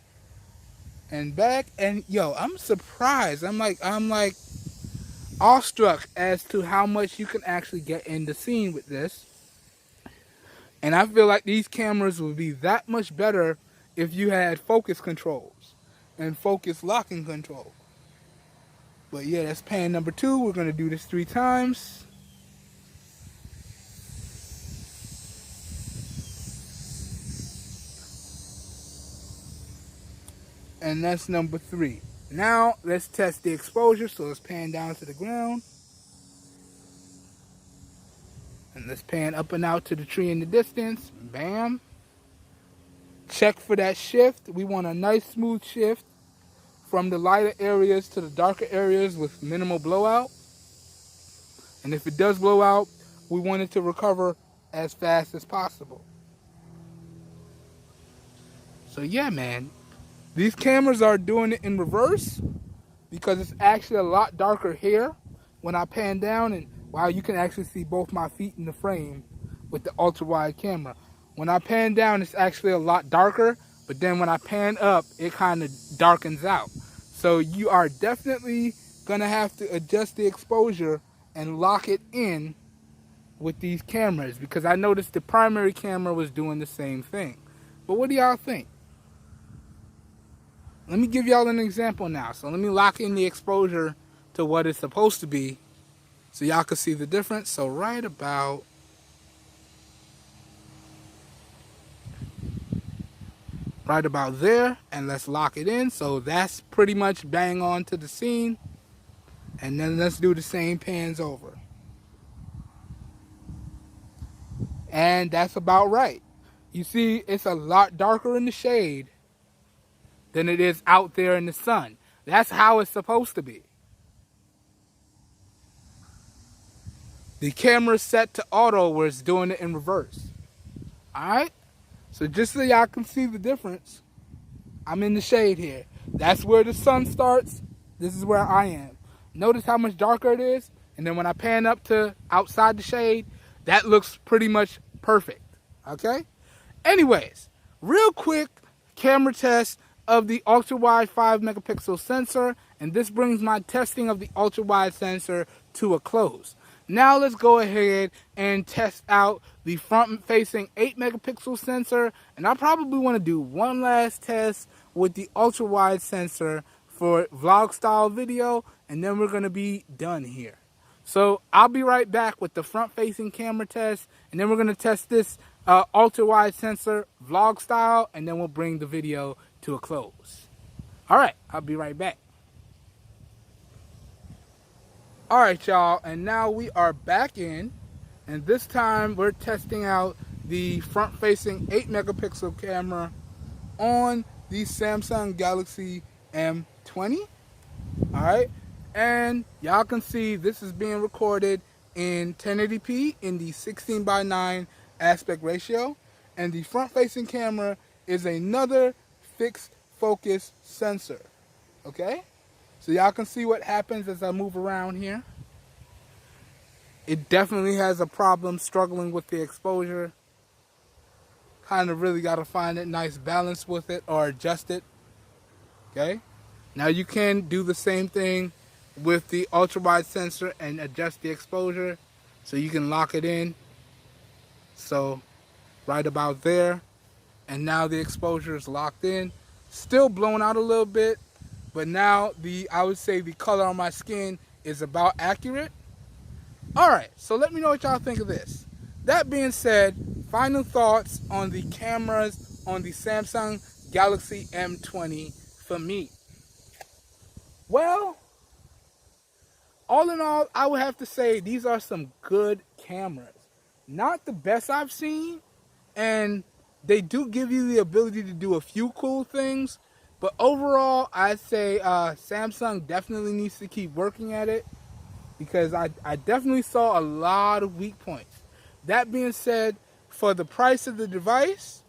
and back. And yo, I'm surprised. I'm like awestruck as to how much you can actually get in the scene with this. And I feel like these cameras would be that much better if you had focus controls and focus locking control. But yeah, that's pan number 2. We're going to do this 3 times. And that's number 3. Now, let's test the exposure. So let's pan down to the ground. And let's pan up and out to the tree in the distance. Bam. Check for that shift. We want a nice smooth shift from the lighter areas to the darker areas with minimal blowout. And if it does blow out, we want it to recover as fast as possible. So yeah, man. These cameras are doing it in reverse because it's actually a lot darker here when I pan down, and wow, you can actually see both my feet in the frame with the ultra wide camera. When I pan down, it's actually a lot darker, but then when I pan up, it kind of darkens out. So you are definitely gonna have to adjust the exposure and lock it in with these cameras, because I noticed the primary camera was doing the same thing. But what do y'all think? Let me give y'all an example now. So let me lock in the exposure to what it's supposed to be so y'all can see the difference. So right about there, and let's lock it in. So that's pretty much bang on to the scene. And then let's do the same pans over. And that's about right. You see, it's a lot darker in the shade than it is out there in the sun. That's how it's supposed to be. The camera's set to auto where it's doing it in reverse. Alright? So just so y'all can see the difference, I'm in the shade here. That's where the sun starts. This is where I am. Notice how much darker it is? And then when I pan up to outside the shade, that looks pretty much perfect. Okay? Anyways, real quick camera test of the ultra-wide 5 megapixel sensor, and this brings my testing of the ultra-wide sensor to a close. Now let's go ahead and test out the front-facing 8 megapixel sensor, and I probably want to do one last test with the ultra-wide sensor for vlog style video, and then we're going to be done here. So I'll be right back with the front-facing camera test, and then we're going to test this ultra-wide sensor vlog style, and then we'll bring the video to a close. Alright, I'll be right back. Alright y'all, and now we are back in, and this time we're testing out the front-facing 8 megapixel camera on the Samsung Galaxy M20. Alright, and y'all can see this is being recorded in 1080p in the 16:9 aspect ratio, and the front-facing camera is another fixed focus sensor. Okay, so y'all can see what happens as I move around here. It definitely has a problem struggling with the exposure. Kind of really got to find a nice balance with it or adjust it. Okay, now you can do the same thing with the ultra-wide sensor and adjust the exposure so you can lock it in. So right about there, and now the exposure is locked in. Still blown out a little bit, but now I would say the color on my skin is about accurate. Alright, so let me know what y'all think of this. That being said, final thoughts on the cameras on the Samsung Galaxy M20 for me. Well, all in all, I would have to say these are some good cameras. Not the best I've seen, and they do give you the ability to do a few cool things, but overall, I'd say Samsung definitely needs to keep working at it, because I definitely saw a lot of weak points. That being said, for the price of the device,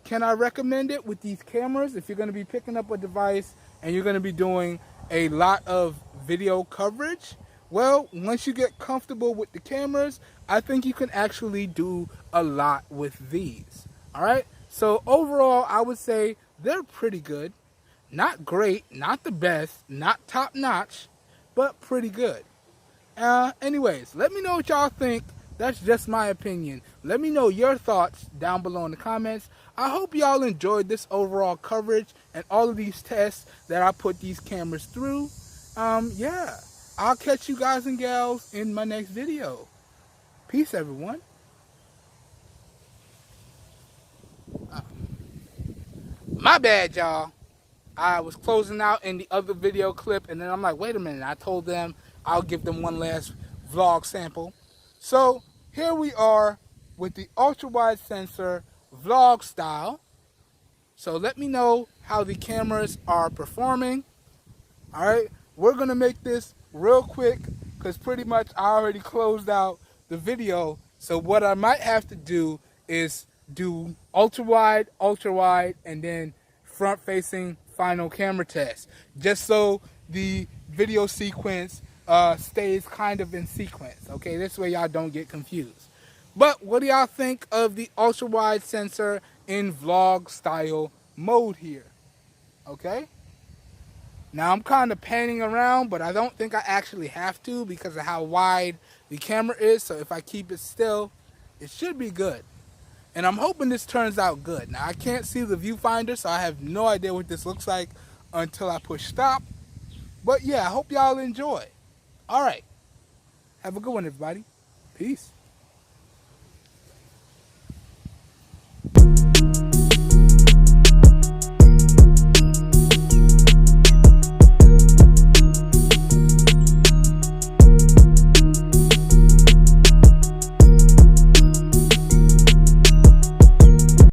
can I recommend it with these cameras? If you're going to be picking up a device and you're going to be doing a lot of video coverage, well, once you get comfortable with the cameras, I think you can actually do a lot with these. Alright, so overall, I would say they're pretty good. Not great, not the best, not top notch, but pretty good. Anyways, let me know what y'all think. That's just my opinion. Let me know your thoughts down below in the comments. I hope y'all enjoyed this overall coverage and all of these tests that I put these cameras through. Yeah, I'll catch you guys and gals in my next video. Peace, everyone. My bad, y'all. I was closing out in the other video clip, and then I'm like, wait a minute. I told them I'll give them one last vlog sample. So here we are with the ultra-wide sensor vlog style. So let me know how the cameras are performing. Alright, we're going to make this real quick because pretty much I already closed out the video. So what I might have to do is do ultra-wide, and then front-facing final camera test. Just so the video sequence stays kind of in sequence. Okay, this way y'all don't get confused. But what do y'all think of the ultra-wide sensor in vlog style mode here. Okay? Now I'm kind of panning around, but I don't think I actually have to because of how wide the camera is. So if I keep it still, it should be good. And I'm hoping this turns out good. Now I can't see the viewfinder, so I have no idea what this looks like until I push stop. But yeah, I hope y'all enjoy. All right. Have a good one, everybody. Peace.